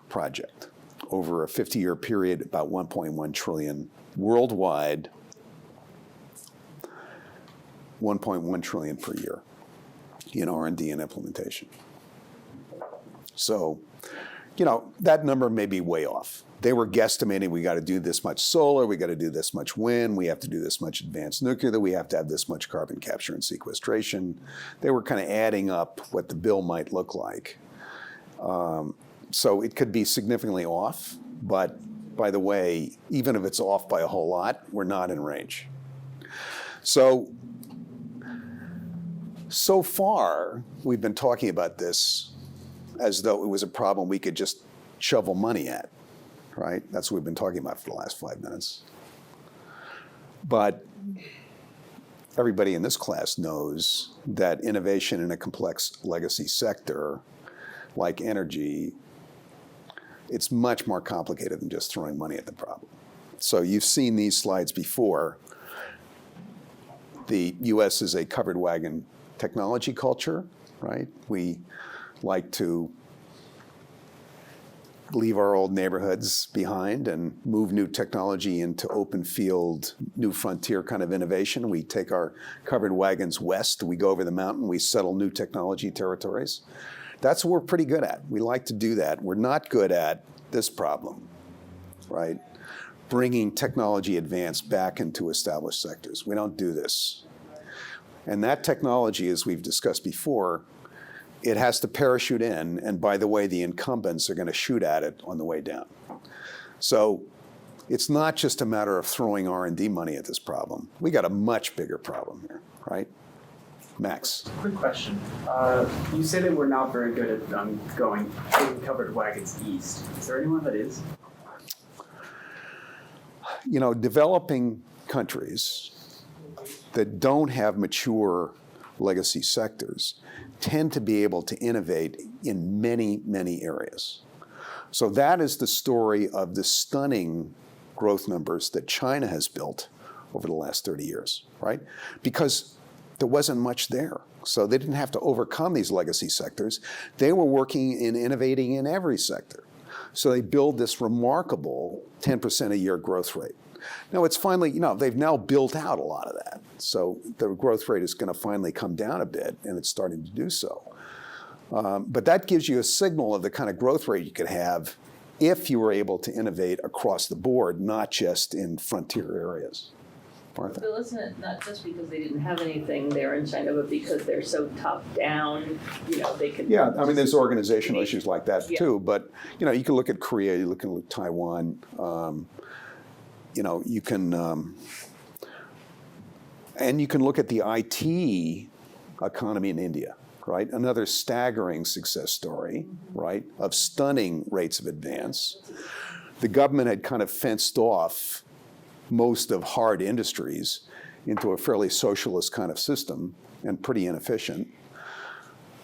project. Over a 50-year period, about $1.1 trillion worldwide, $1.1 trillion per year in R&D and implementation. So, that number may be way off. They were guesstimating we got to do this much solar, we got to do this much wind, we have to do this much advanced nuclear, we have to have this much carbon capture and sequestration. They were kind of adding up what the bill might look like. So it could be significantly off, but by the way, even if it's off by a whole lot, we're not in range. So far, we've been talking about this as though it was a problem we could just shovel money at, right? That's what we've been talking about for the last 5 minutes. But everybody in this class knows that innovation in a complex legacy sector like energy, it's much more complicated than just throwing money at the problem. So you've seen these slides before. The US is a covered wagon technology culture, right? We like to leave our old neighborhoods behind and move new technology into open field, new frontier kind of innovation. We take our covered wagons west, we go over the mountain, we settle new technology territories. That's what we're pretty good at. We like to do that. We're not good at this problem, right? Bringing technology advance back into established sectors. We don't do this. And that technology, as we've discussed before, it has to parachute in, and by the way, the incumbents are going to shoot at it on the way down. So it's not just a matter of throwing R&D money at this problem. We got a much bigger problem here, right? Max. Quick question. You say that we're not very good at taking covered wagons east. Is there anyone that is? You know, developing countries that don't have mature legacy sectors tend to be able to innovate in many, many areas. So that is the story of the stunning growth numbers that China has built over the last 30 years, right? Because there wasn't much there. So they didn't have to overcome these legacy sectors. They were working and innovating in every sector. So they build this remarkable 10% a year growth rate. Now it's finally, they've now built out a lot of that. So the growth rate is going to finally come down a bit, and it's starting to do so. But that gives you a signal of the kind of growth rate you could have if you were able to innovate across the board, not just in frontier areas. Martha? Bill, isn't it not just because they didn't have anything there in China, but because they're so top down, they can... Yeah, I mean, there's organizational issues like that Yeah. too, but, you can look at Korea, you can look at Taiwan, you can, and you can look at the IT economy in India, right? Another staggering success story, right, of stunning rates of advance. The government had kind of fenced off most of hard industries into a fairly socialist kind of system and pretty inefficient.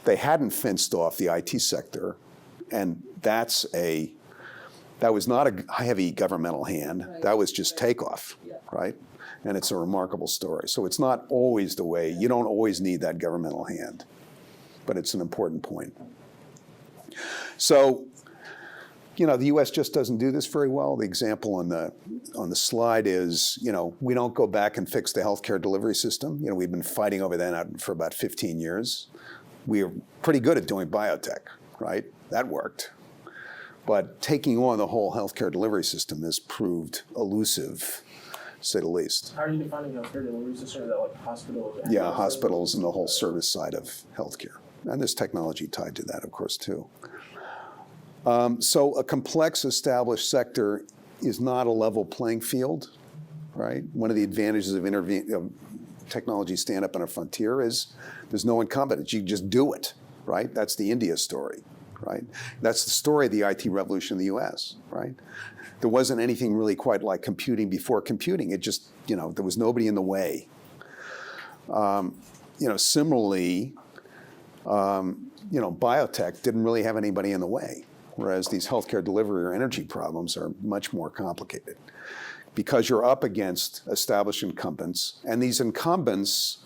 They hadn't fenced off the IT sector, and that was not a heavy governmental hand. Right. That was just takeoff, Yeah. right? And it's a remarkable story. So it's not always the way. You don't always need that governmental hand, but it's an important point. So, the U.S. just doesn't do this very well. The example on the slide is, we don't go back and fix the healthcare delivery system. We've been fighting over that for about 15 years. We are pretty good at doing biotech, right? That worked. But taking on the whole healthcare delivery system has proved elusive, to say the least. How are you defining healthcare delivery system? Is that like hospitals? Yeah, hospitals and the whole service side of healthcare. And there's technology tied to that, of course, too. So a complex established sector is not a level playing field, right? One of the advantages of technology stand-up on a frontier is there's no incumbent. You just do it, right? That's the India story, right? That's the story of the IT revolution in the US, right? There wasn't anything really quite like computing before computing. It just, there was nobody in the way. Similarly, biotech didn't really have anybody in the way, whereas these healthcare delivery or energy problems are much more complicated because you're up against established incumbents, and these incumbents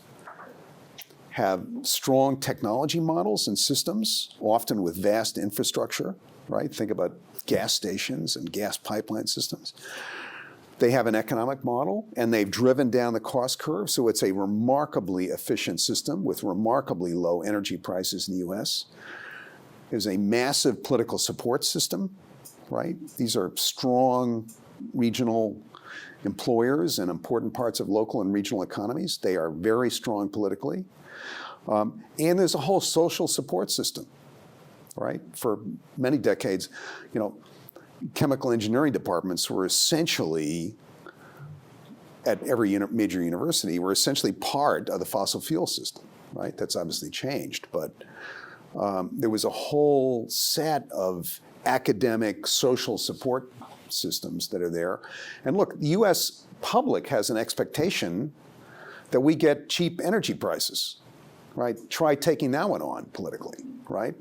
have strong technology models and systems, often with vast infrastructure, right? Think about gas stations and gas pipeline systems. They have an economic model, and they've driven down the cost curve, so it's a remarkably efficient system with remarkably low energy prices in the US. There's a massive political support system, right? These are strong regional employers in important parts of local and regional economies. They are very strong politically. And there's a whole social support system, right? For many decades, chemical engineering departments were essentially, at every major university, were essentially part of the fossil fuel system, right? That's obviously changed, but There was a whole set of academic social support systems that are there. And look, the US public has an expectation that we get cheap energy prices, right? Try taking that one on politically, right?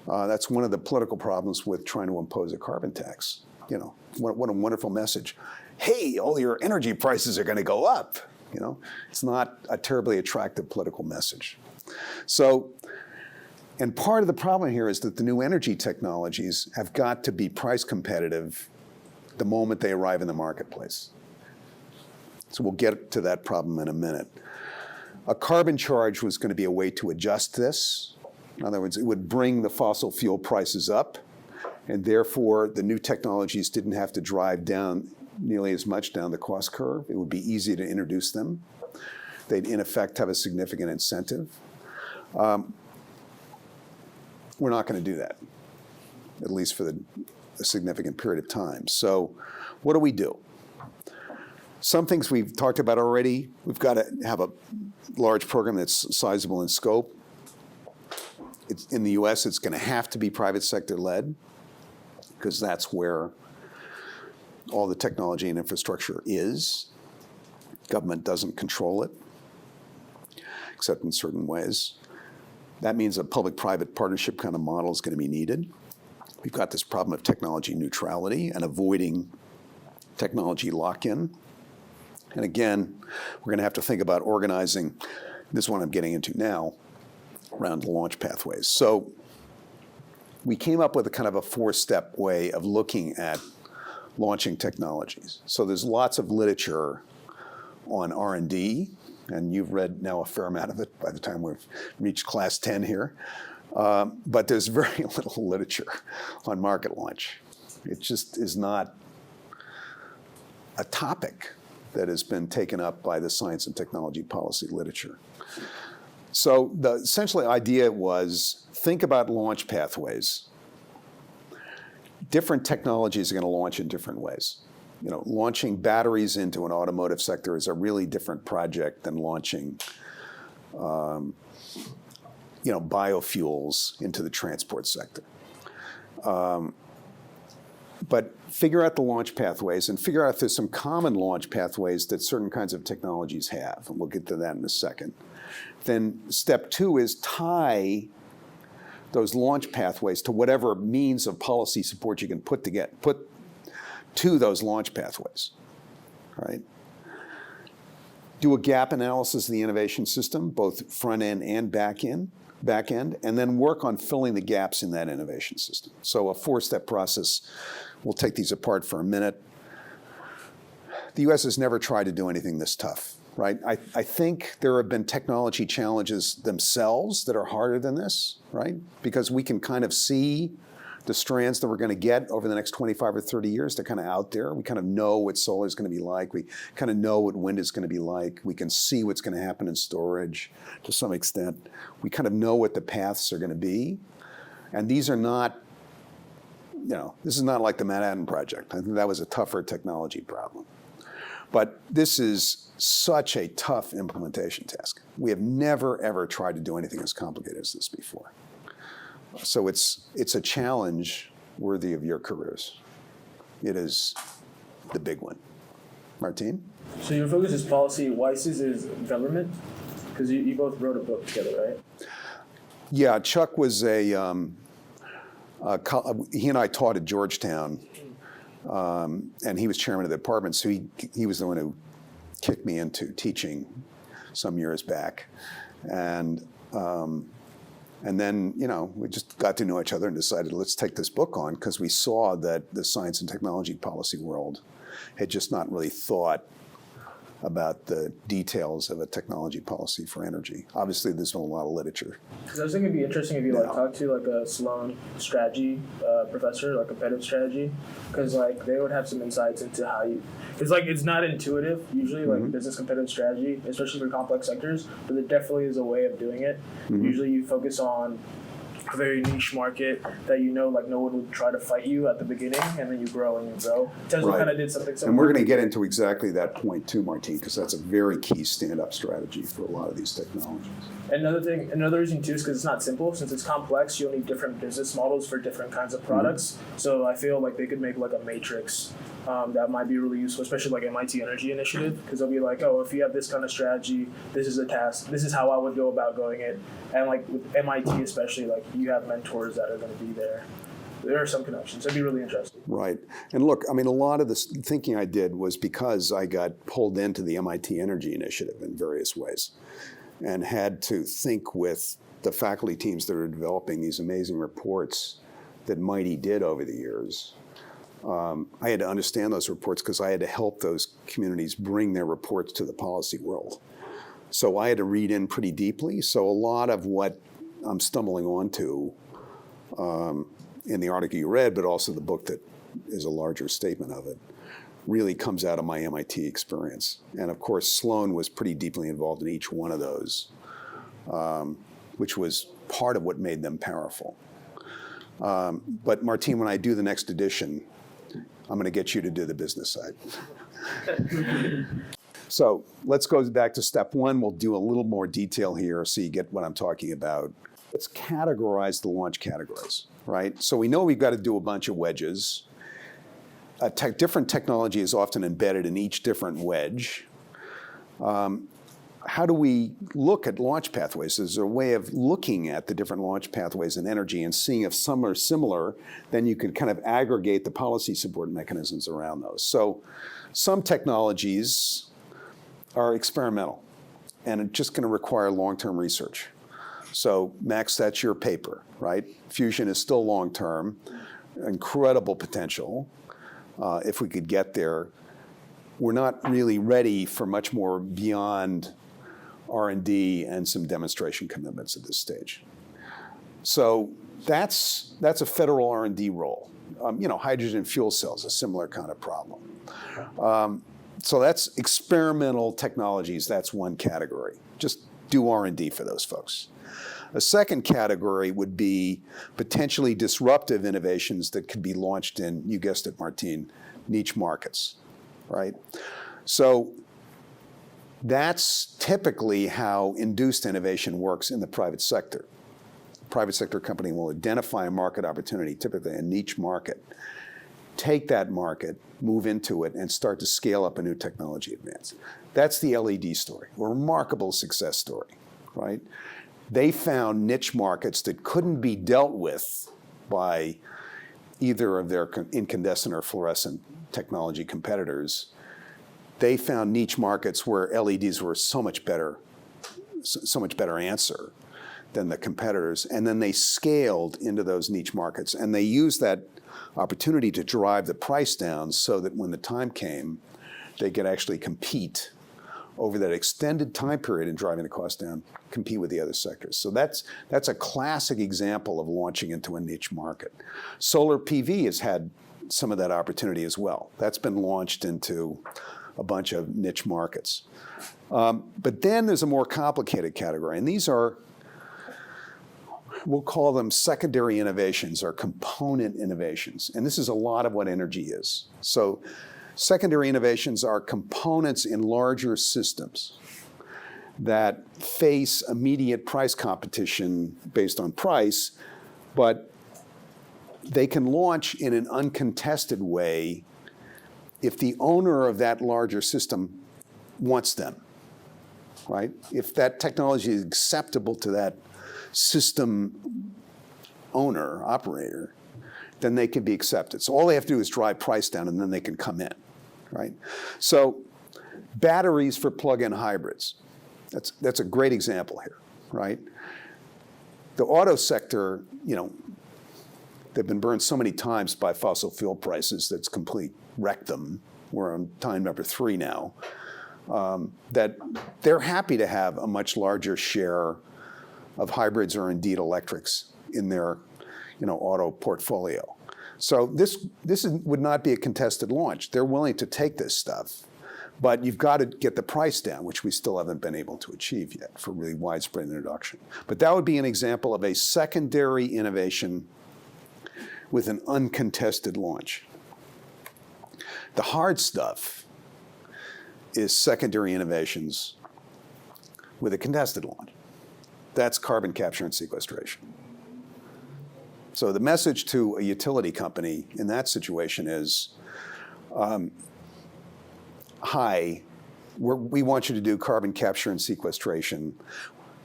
That's one of the political problems with trying to impose a carbon tax. You know, what a wonderful message. Hey, all your energy prices are going to go up. You know, it's not a terribly attractive political message. So, and part of the problem here is that the new energy technologies have got to be price competitive the moment they arrive in the marketplace. So we'll get to that problem in a minute. A carbon charge was going to be a way to adjust this. In other words, it would bring the fossil fuel prices up, and therefore the new technologies didn't have to drive down nearly as much down the cost curve. It would be easy to introduce them. They'd in effect have a significant incentive. We're not going to do that, at least for a significant period of time. So what do? Some things we've talked about already. We've got to have a large program that's sizable in scope. In the US, it's going to have to be private sector led, because that's where all the technology and infrastructure is. Government doesn't control it, except in certain ways. That means a public-private partnership kind of model is going to be needed. We've got this problem of technology neutrality and avoiding technology lock-in. And again, we're going to have to think about organizing, this is what I'm getting into now, around launch pathways. So we came up with a kind of a 4-step way of looking at launching technologies. So there's lots of literature on R&D, and you've read now a fair amount of it by the time we've reached class 10 here. But there's very little literature on market launch. It just is not a topic that has been taken up by the science and technology policy literature. So the essentially idea was, think about launch pathways. Different technologies are going to launch in different ways. You know, launching batteries into an automotive sector is a really different project than launching, biofuels into the transport sector. But figure out the launch pathways and figure out if there's some common launch pathways that certain kinds of technologies have, and we'll get to that in a second. Then step 2 is tie those launch pathways to whatever means of policy support you can put to those launch pathways, right? Do a gap analysis of the innovation system, both front end and back end, and then work on filling the gaps in that innovation system. So a 4-step process. We'll take these apart for a minute. The US has never tried to do anything this tough, right? I think there have been technology challenges themselves that are harder than this, right? Because we can kind of see the strands that we're going to get over the next 25 or 30 years. They're kind of out there. We kind of know what solar is going to be like. We kind of know what wind is going to be like. We can see what's going to happen in storage to some extent. We kind of know what the paths are going to be. And these are not, this is not like the Manhattan Project. I think that was a tougher technology problem. But this is such a tough implementation task. We have never, ever tried to do anything as complicated as this before. So it's a challenge worthy of your careers. It is the big one. Martine? So your focus is policy, Weiss's is government? Because you both wrote a book together, right? Yeah, Chuck was he and I taught at Georgetown, and he was chairman of the department, so he was the one who kicked me into teaching some years back. And then, we just got to know each other and decided, let's take this book on, because we saw that the science and technology policy world had just not really thought about the details of a technology policy for energy. Obviously, there's been a lot of literature. Because I was thinking it'd be interesting if you talk to a Sloan strategy professor, like competitive strategy, because they would have some insights into how you. It's it's not intuitive usually, business competitive strategy, especially for complex sectors. But there definitely is a way of doing it. Mm-hmm. Usually, you focus on a very niche market that like no one would try to fight you at the beginning, and then you grow and you grow. Tesla Right. kind of did something similar. And we're going to get into exactly that point too, Martine, because that's a very key stand-up strategy for a lot of these technologies. Another reason too is because it's not simple. Since it's complex, you'll need different business models for different kinds of products. So I feel like they could make like a matrix that might be really useful, especially like MIT Energy Initiative, because they'll be like, oh, if you have this kind of strategy, this is a task, this is how I would go about going it. And like with MIT especially, like you have mentors that are going to be there. There are some connections. It'd be really interesting. Right. And look, I mean, a lot of this thinking I did was because I got pulled into the MIT Energy Initiative in various ways and had to think with the faculty teams that are developing these amazing reports that MIT did over the years. I had to understand those reports because I had to help those communities bring their reports to the policy world. So I had to read in pretty deeply. So a lot of what I'm stumbling onto in the article you read, but also the book that is a larger statement of it, really comes out of my MIT experience. And of course, Sloan was pretty deeply involved in each one of those, which was part of what made them powerful. But Martine, when I do the next edition, I'm going to get you to do the business side. So let's go back to step one. We'll do a little more detail here so you get what I'm talking about. Let's categorize the launch categories, right? So we know we've got to do a bunch of wedges. Different technology is often embedded in each different wedge. How do we look at launch pathways? There's a way of looking at the different launch pathways in energy and seeing if some are similar, then you can kind of aggregate the policy support mechanisms around those. So some technologies are experimental and it's just going to require long-term research. So Max, that's your paper, right? Fusion is still long-term, incredible potential. If we could get there, we're not really ready for much more beyond R&D and some demonstration commitments at this stage. So that's a federal R&D role. Hydrogen fuel cells, a similar kind of problem. So that's experimental technologies. That's one category. Just do R&D for those folks. A second category would be potentially disruptive innovations that could be launched in, you guessed it, Martine, niche markets, right? So that's typically how induced innovation works in the private sector. Private sector company will identify a market opportunity, typically a niche market, take that market, move into it, and start to scale up a new technology advance. That's the LED story, a remarkable success story, right? They found niche markets that couldn't be dealt with by either of their incandescent or fluorescent technology competitors. They found niche markets where LEDs were so much better answer than the competitors, and then they scaled into those niche markets, and they used that opportunity to drive the price down so that when the time came, they could actually compete over that extended time period in driving the cost down, compete with the other sectors. So that's a classic example of launching into a niche market. Solar PV has had some of that opportunity as well. That's been launched into a bunch of niche markets. But then there's a more complicated category, and these are, we'll call them secondary innovations or component innovations. And this is a lot of what energy is. So secondary innovations are components in larger systems that face immediate price competition based on price, but they can launch in an uncontested way if the owner of that larger system wants them, right? If that technology is acceptable to that system owner, operator, then they can be accepted. So all they have to do is drive price down and then they can come in, right? So batteries for plug-in hybrids, that's a great example here, right? The auto sector, they've been burned so many times by fossil fuel prices that's complete wrecked them. We're on time number 3 now. That they're happy to have a much larger share of hybrids or indeed electrics in their auto portfolio. So this would not be a contested launch. They're willing to take this stuff, But you've got to get the price down, which we still haven't been able to achieve yet for really widespread introduction. But that would be an example of a secondary innovation with an uncontested launch. The hard stuff is secondary innovations with a contested launch. That's carbon capture and sequestration. So the message to a utility company in that situation is, hi, we want you to do carbon capture and sequestration.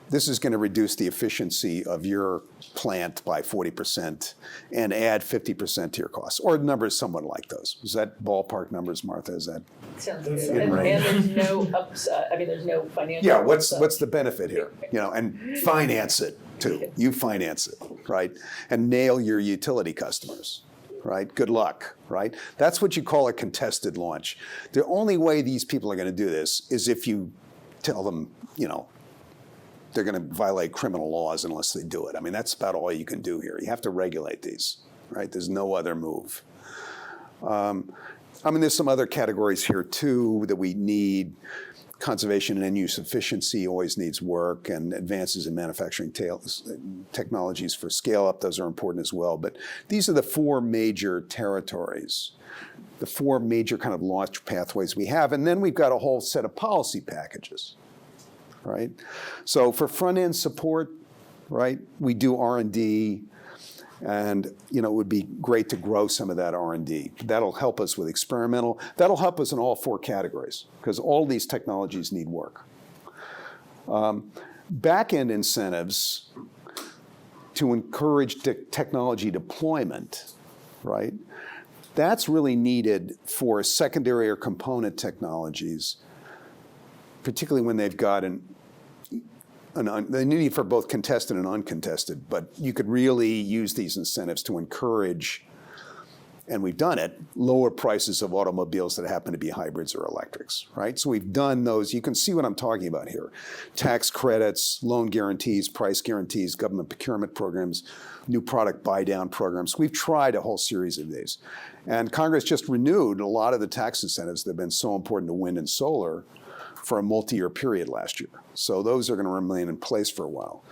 This is going to reduce the efficiency of your plant by 40% and add 50% to your costs. Or numbers somewhat like those. Is that ballpark numbers, Martha? Is that? Sounds good. And there's no upside, I mean, there's no financial Yeah, upside. what's the benefit here? And finance it too. You finance it, right? And nail your utility customers, right? Good luck, right? That's what you call a contested launch. The only way these people are going to do this is if you tell them, they're going to violate criminal laws unless they do it. I mean, that's about all you can do here. You have to regulate these, right? There's no other move. There's some other categories here too that we need. Conservation and end-use efficiency always needs work, and advances in manufacturing technologies for scale-up, those are important as well. But these are the four major territories, the four major kind of launch pathways we have. And then we've got a whole set of policy packages, right? So for front-end support, right, we do R&D, and it would be great to grow some of that R&D. That'll help us with experimental. That'll help us in all four categories because all these technologies need work. Back-end incentives to encourage technology deployment, right? That's really needed for secondary or component technologies, particularly when they've got the need for both contested and uncontested, but you could really use these incentives to encourage, and we've done it, lower prices of automobiles that happen to be hybrids or electrics, right? So we've done those. You can see what I'm talking about here. Tax credits, loan guarantees, price guarantees, government procurement programs, new product buy-down programs. We've tried a whole series of these. And Congress just renewed a lot of the tax incentives that have been so important to wind and solar for a multi-year period last year. So those are going to remain in place for a while.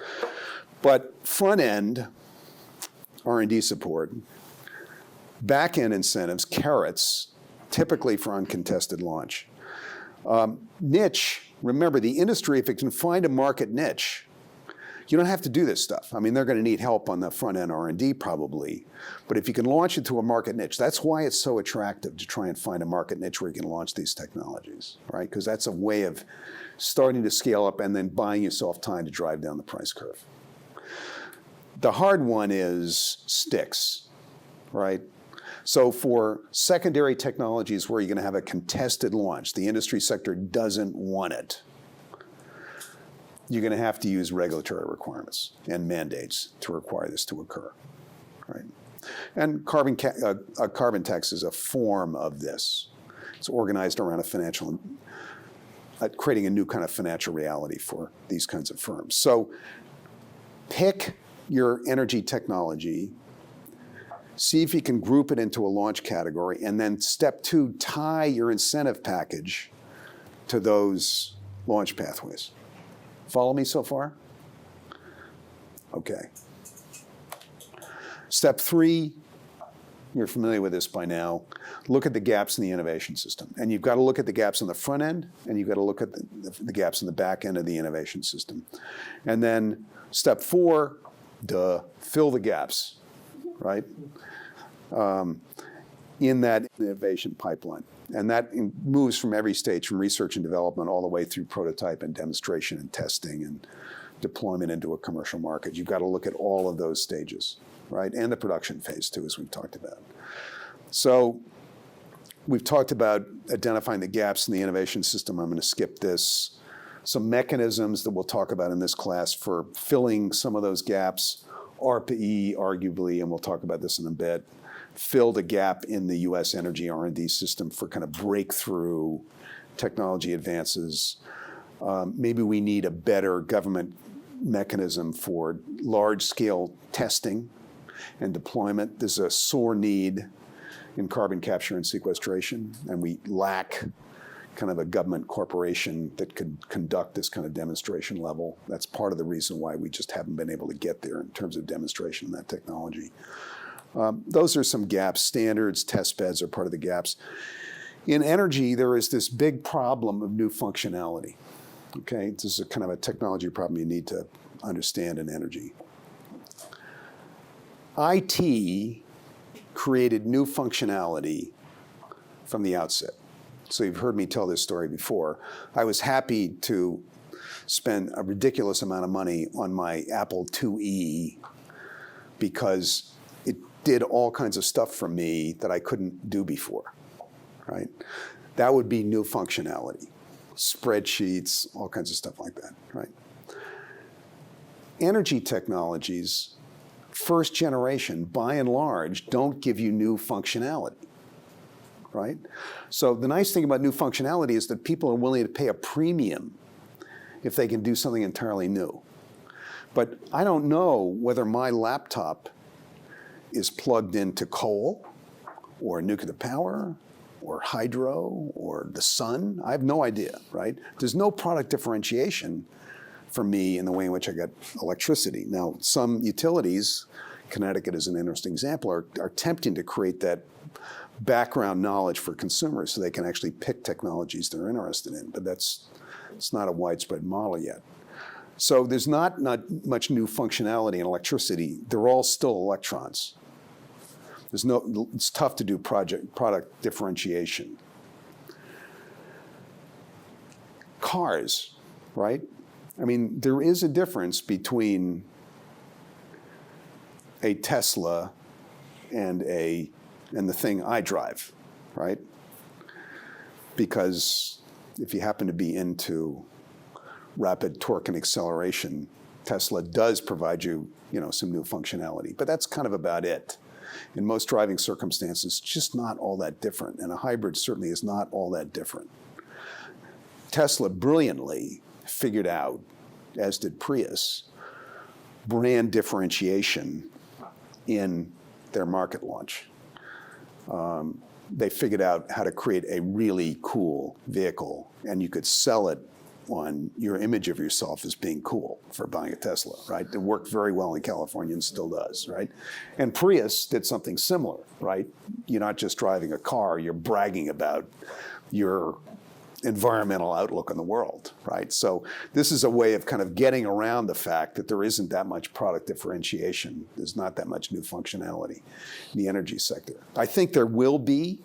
But front-end R&D support, back-end incentives, carrots, typically for uncontested launch. Niche, remember the industry, if it can find a market niche, you don't have to do this stuff. I mean, they're going to need help on the front-end R&D probably, but if you can launch it to a market niche, that's why it's so attractive to try and find a market niche where you can launch these technologies, right? Because that's a way of starting to scale up and then buying yourself time to drive down the price curve. The hard one is sticks, right? So for secondary technologies where you're going to have a contested launch, the industry sector doesn't want it, you're going to have to use regulatory requirements and mandates to require this to occur, right? And carbon tax is a form of this. It's organized around creating a new kind of financial reality for these kinds of firms. So pick your energy technology, see if you can group it into a launch category, and then step 2, tie your incentive package to those launch pathways. Follow me so far? Okay. Step 3, you're familiar with this by now. Look at the gaps in the innovation system. And you've got to look at the gaps on the front end, and you've got to look at the gaps in the back end of the innovation system. And then step 4, fill the gaps, right? In that innovation pipeline. And that moves from every stage, from research and development all the way through prototype and demonstration and testing and deployment into a commercial market. You've got to look at all of those stages, right? And the production phase too, as we've talked about. So we've talked about identifying the gaps in the innovation system. I'm going to skip this. Some mechanisms that we'll talk about in this class for filling some of those gaps. ARPA-E, arguably, and we'll talk about this in a bit, filled a gap in the U.S. energy R&D system for kind of breakthrough technology advances. Maybe we need a better government mechanism for large-scale testing and deployment. There's a sore need in carbon capture and sequestration, and we lack kind of a government corporation that could conduct this kind of demonstration level. That's part of the reason why we just haven't been able to get there in terms of demonstration in that technology. Those are some gaps. Standards, test beds are part of the gaps. In energy, there is this big problem of new functionality. Okay, this is a kind of a technology problem you need to understand in energy. IT created new functionality from the outset. So you've heard me tell this story before. I was happy to spend a ridiculous amount of money on my Apple IIe because it did all kinds of stuff for me that I couldn't do before, right? That would be new functionality. Spreadsheets, all kinds of stuff like that, right? Energy technologies, first generation, by and large, don't give you new functionality, right? So the nice thing about new functionality is that people are willing to pay a premium if they can do something entirely new. But I don't know whether my laptop is plugged into coal or nuclear power or hydro or the sun. I have no idea, right? There's no product differentiation for me in the way in which I get electricity. Now, some utilities, Connecticut is an interesting example, are attempting to create that background knowledge for consumers so they can actually pick technologies they're interested in, but it's not a widespread model yet. So there's not much new functionality in electricity. They're all still electrons. It's tough to do product differentiation. Cars, right? I mean, there is a difference between a Tesla and the thing I drive, right? Because if you happen to be into rapid torque and acceleration, Tesla does provide you, some new functionality, but that's kind of about it. In most driving circumstances, just not all that different, and a hybrid certainly is not all that different. Tesla brilliantly figured out, as did Prius, brand differentiation in their market launch. They figured out how to create a really cool vehicle, and you could sell it on your image of yourself as being cool for buying a Tesla, right? It worked very well in California and still does, right? And Prius did something similar, right? You're not just driving a car, you're bragging about your environmental outlook on the world, right? So this is a way of kind of getting around the fact that there isn't that much product differentiation. There's not that much new functionality in the energy sector. I think there will be.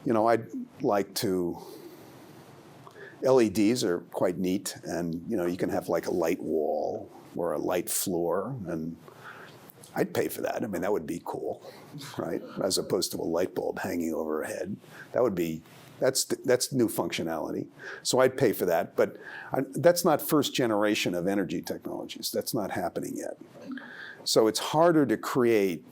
I'd like to. LEDs are quite neat, and you can have like a light wall or a light floor, and I'd pay for that. I mean, that would be cool, right? As opposed to a light bulb hanging overhead. That's new functionality. So I'd pay for that, but that's not first generation of energy technologies. That's not happening yet. So it's harder to create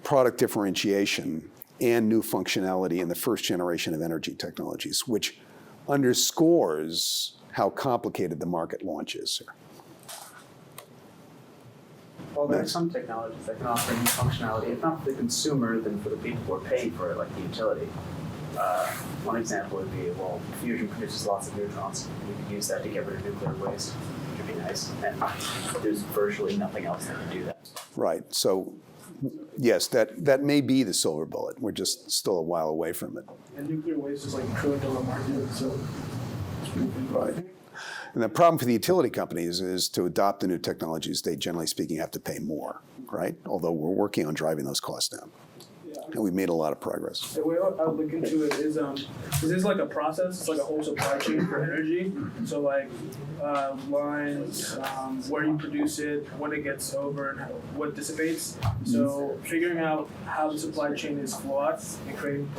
product differentiation and new functionality in the first generation of energy technologies, which underscores how complicated the market launch is here. Well, there are some technologies that can offer new functionality, if not for the consumer, then for the people who are paying for it, like the utility. One example would be, fusion produces lots of neutrons, and we could use that to get rid of nuclear waste, which would be nice. And there's virtually nothing else that can do that. Right. So, yes, that may be the silver bullet. We're just still a while away from it. And nuclear waste is like a $1 trillion market, so right. And the problem for the utility companies is to adopt the new technologies, they generally speaking have to pay more, right? Although we're working on driving those costs down. And we've made a lot of progress. The way I would look into it is this like a process? It's like a whole supply chain for energy. So like lines, where you produce it, when it gets over, and what dissipates. So figuring out how the supply chain is flawed and creating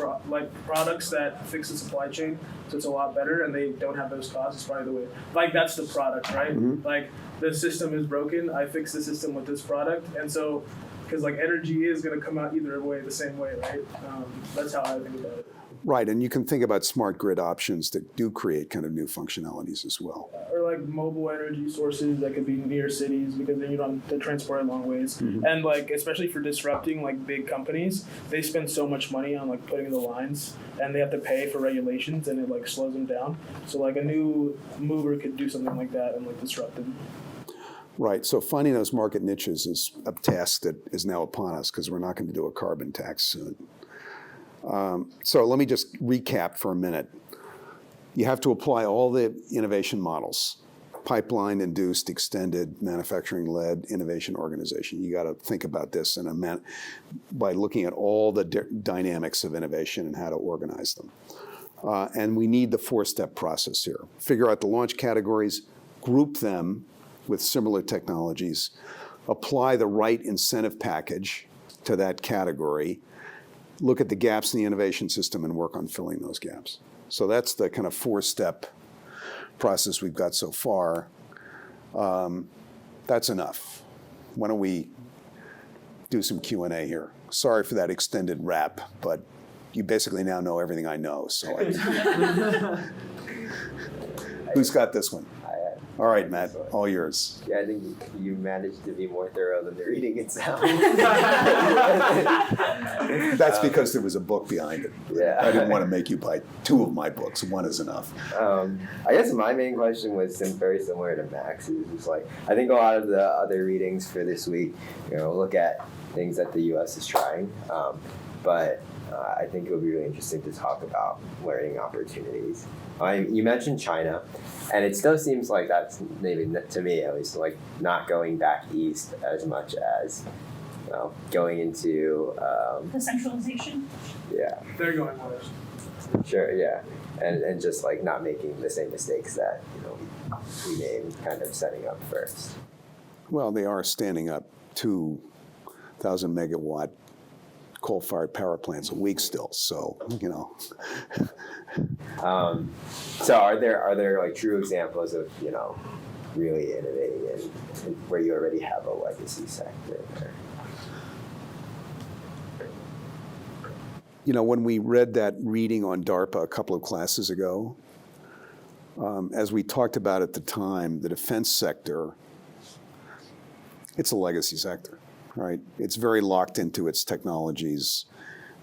products that fix the supply chain so it's a lot better and they don't have those costs is probably the way. Like that's the product, right? Mm-hmm. Like the system is broken, I fix the system with this product, and so. Because like energy is going to come out either way, the same way, right? That's how I think about it. Right, and you can think about smart grid options that do create kind of new functionalities as well. Or like mobile energy sources that could be near cities, because then you don't have to transport a long ways. Mhm. And like, especially for disrupting like big companies, they spend so much money on like putting the lines, and they have to pay for regulations, and it like slows them down. So like a new mover could do something like that and like disrupt them. Right, so finding those market niches is a task that is now upon us because we're not going to do a carbon tax soon. So let me just recap for a minute. You have to apply all the innovation models: pipeline, induced, extended, manufacturing-led innovation organization. You got to think about this by looking at all the dynamics of innovation and how to organize them. And we need the four-step process here. Figure out the launch categories, group them with similar technologies, apply the right incentive package to that category, look at the gaps in the innovation system, and work on filling those gaps. So that's the kind of four-step process we've got so far. That's enough. Why don't we do some Q&A here? Sorry for that extended wrap, but you basically now know everything I know. So who's got this one? All right, Matt, all yours. Yeah, I think you managed to be more thorough than the reading itself. That's because there was a book behind it. Yeah. I didn't want to make you buy two of my books. One is enough. I guess my main question was very similar to Max's. It's like, I think a lot of the other readings for this week, look at things that the U.S. is trying, but I think it would be really interesting to talk about learning opportunities. You mentioned China, and it still seems like that's maybe, to me at least, like not going back east as much as going into The centralization. Yeah, They're going west. sure, yeah, and just like not making the same mistakes that we made kind of setting up first. Well, they are standing up 2,000 megawatt coal-fired power plants a week still, so So are there like true examples of really innovating in where you already have a legacy sector there? When we read that reading on DARPA a couple of classes ago, as we talked about at the time, the defense sector, it's a legacy sector, right? It's very locked into its technologies,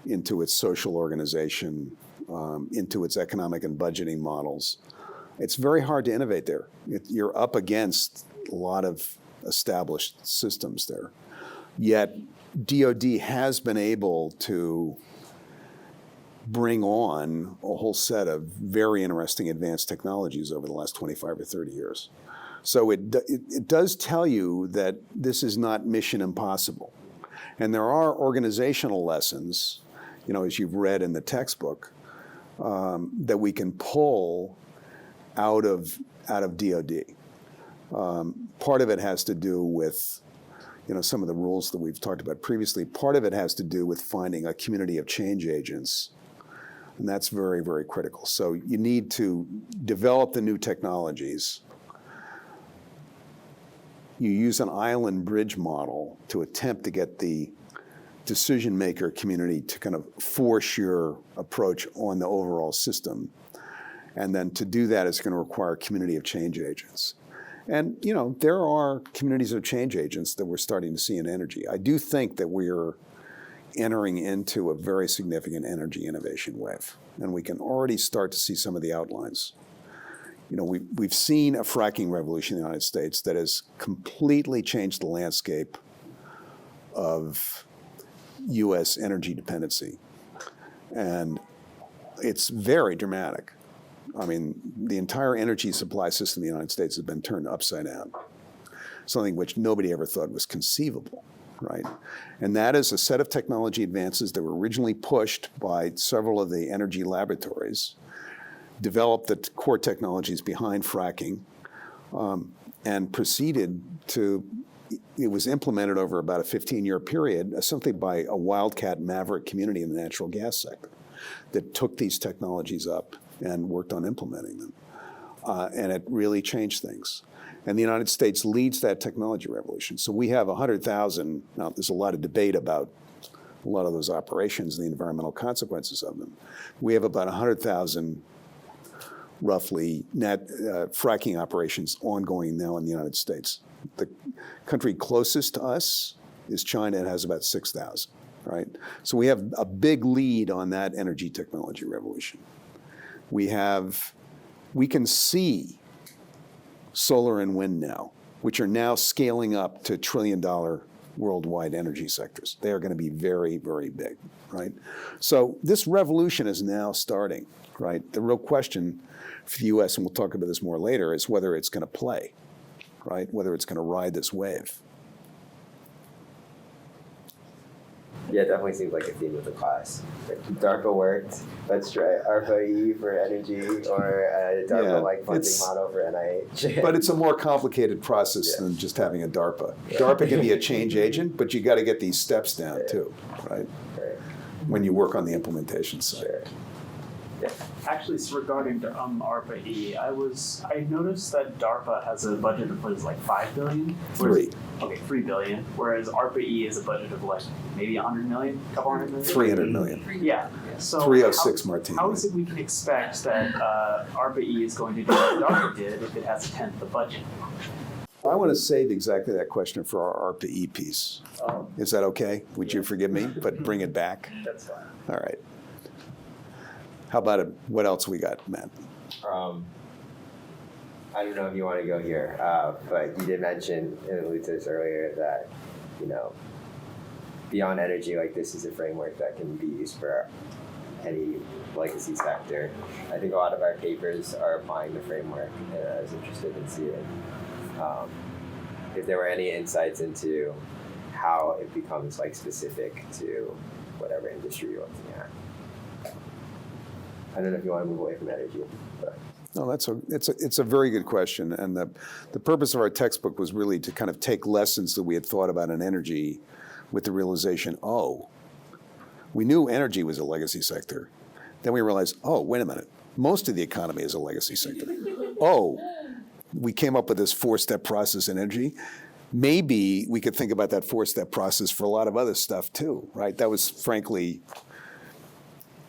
into its social organization, into its economic and budgeting models. It's very hard to innovate there. You're up against a lot of established systems there. Yet DoD has been able to bring on a whole set of very interesting advanced technologies over the last 25 or 30 years. So it does tell you that this is not mission impossible. And there are organizational lessons, as you've read in the textbook, that we can pull out of DoD. Part of it has to do with some of the rules that we've talked about previously. Part of it has to do with finding a community of change agents, and that's very, very critical. So you need to develop the new technologies. You use an island bridge model to attempt to get the decision maker community to kind of force your approach on the overall system. And then to do that is going to require a community of change agents. And, there are communities of change agents that we're starting to see in energy. I do think that we're entering into a very significant energy innovation wave. And we can already start to see some of the outlines. We've seen a fracking revolution in the United States that has completely changed the landscape of U.S. energy dependency. And it's very dramatic. I mean, the entire energy supply system in the United States has been turned upside down, something which nobody ever thought was conceivable, right? And that is a set of technology advances that were originally pushed by several of the energy laboratories, developed the core technologies behind fracking, and proceeded to, it was implemented over about a 15-year period, simply by a wildcat maverick community in the natural gas sector that took these technologies up and worked on implementing them. And it really changed things. And the United States leads that technology revolution. So we have 100,000, now there's a lot of debate about a lot of those operations and the environmental consequences of them. We have about 100,000 roughly net fracking operations ongoing now in the United States. The country closest to us is China. It has about 6,000, right? So we have a big lead on that energy technology revolution. We can see solar and wind now, which are now scaling up to trillion-dollar worldwide energy sectors. They are going to be very, very big, right? So this revolution is now starting, right? The real question for the U.S., and we'll talk about this more later, is whether it's going to play, right? Whether it's going to ride this wave. Yeah, it definitely seems like a theme of the class. Like, DARPA worked. Let's try ARPA-E for energy, or a DARPA-like funding model for NIH. But it's a more complicated process than just having a DARPA. DARPA can be a change agent, but you got to get these steps down too, right? When you work on the implementation side. Sure. Actually, so regarding ARPA-E, I noticed that DARPA has a budget of what is like $5 billion. $3 billion. Whereas ARPA-E is a budget of like maybe $100 million, a couple $100 million. 300 million. Yeah. So 306 Martini. How is it we can expect that ARPA-E is going to do what DARPA did if it has a tenth of the budget? I want to save exactly that question for our ARPA-E piece. Is that okay? Would you forgive me, but bring it back? That's fine. All right. How about it? What else we got, Matt? I don't know if you want to go here, but you did mention and alluded to this earlier that, beyond energy, like this is a framework that can be used for any legacy sector. I think a lot of our papers are applying the framework, and I was interested in seeing if there were any insights into how it becomes like specific to whatever industry you're looking at. I don't know if you want to move away from energy, but. No, it's a very good question, and the purpose of our textbook was really to kind of take lessons that we had thought about in energy, with the realization, we knew energy was a legacy sector. Then we realized, wait a minute, most of the economy is a legacy sector. We came up with this 4-step process in energy. Maybe we could think about that 4-step process for a lot of other stuff too, right? That was frankly.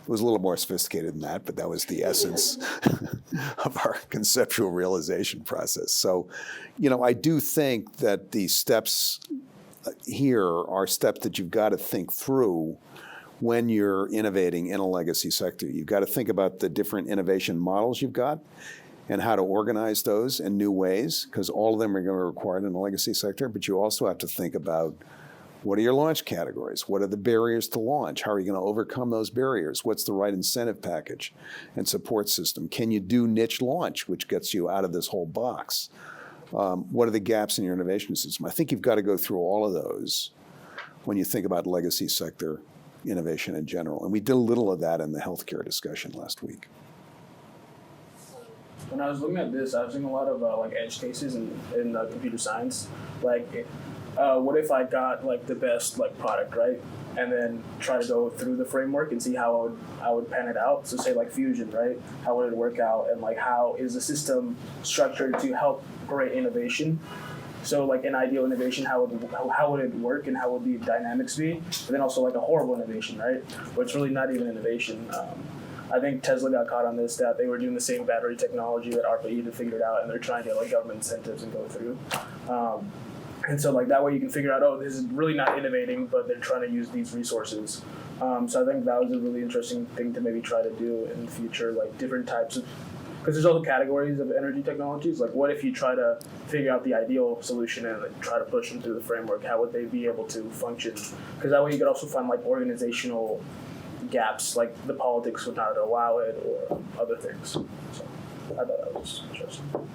It was a little more sophisticated than that, but that was the essence of our conceptual realization process. So, I do think that the steps here are steps that you've got to think through when you're innovating in a legacy sector. You've got to think about the different innovation models you've got and how to organize those in new ways, because all of them are going to be required in the legacy sector. But you also have to think about, what are your launch categories? What are the barriers to launch? How are you going to overcome those barriers? What's the right incentive package and support system? Can you do niche launch, which gets you out of this whole box? What are the gaps in your innovation system? I think you've got to go through all of those when you think about legacy sector innovation in general. And we did a little of that in the healthcare discussion last week. When I was looking at this, I was seeing a lot of like edge cases in computer science. What if I got like the best like product, right? And then try to go through the framework and see how I would pan it out. So say like fusion, right? How would it work out? And like how is the system structured to help great innovation? So like an ideal innovation, how would it work and how would the dynamics be? And then also like a horrible innovation, right? Where it's really not even innovation. I think Tesla got caught on this, that they were doing the same battery technology that ARPA-E had figured out, and they're trying to get like government incentives and go through. And so like that way you can figure out, this is really not innovating, but they're trying to use these resources. So I think that was a really interesting thing to maybe try to do in the future, like different types of, because there's also categories of energy technologies. Like what if you try to figure out the ideal solution and like, try to push them through the framework? How would they be able to function? Because that way you could also find like organizational gaps, like the politics would not allow it or other things. So I thought that was interesting.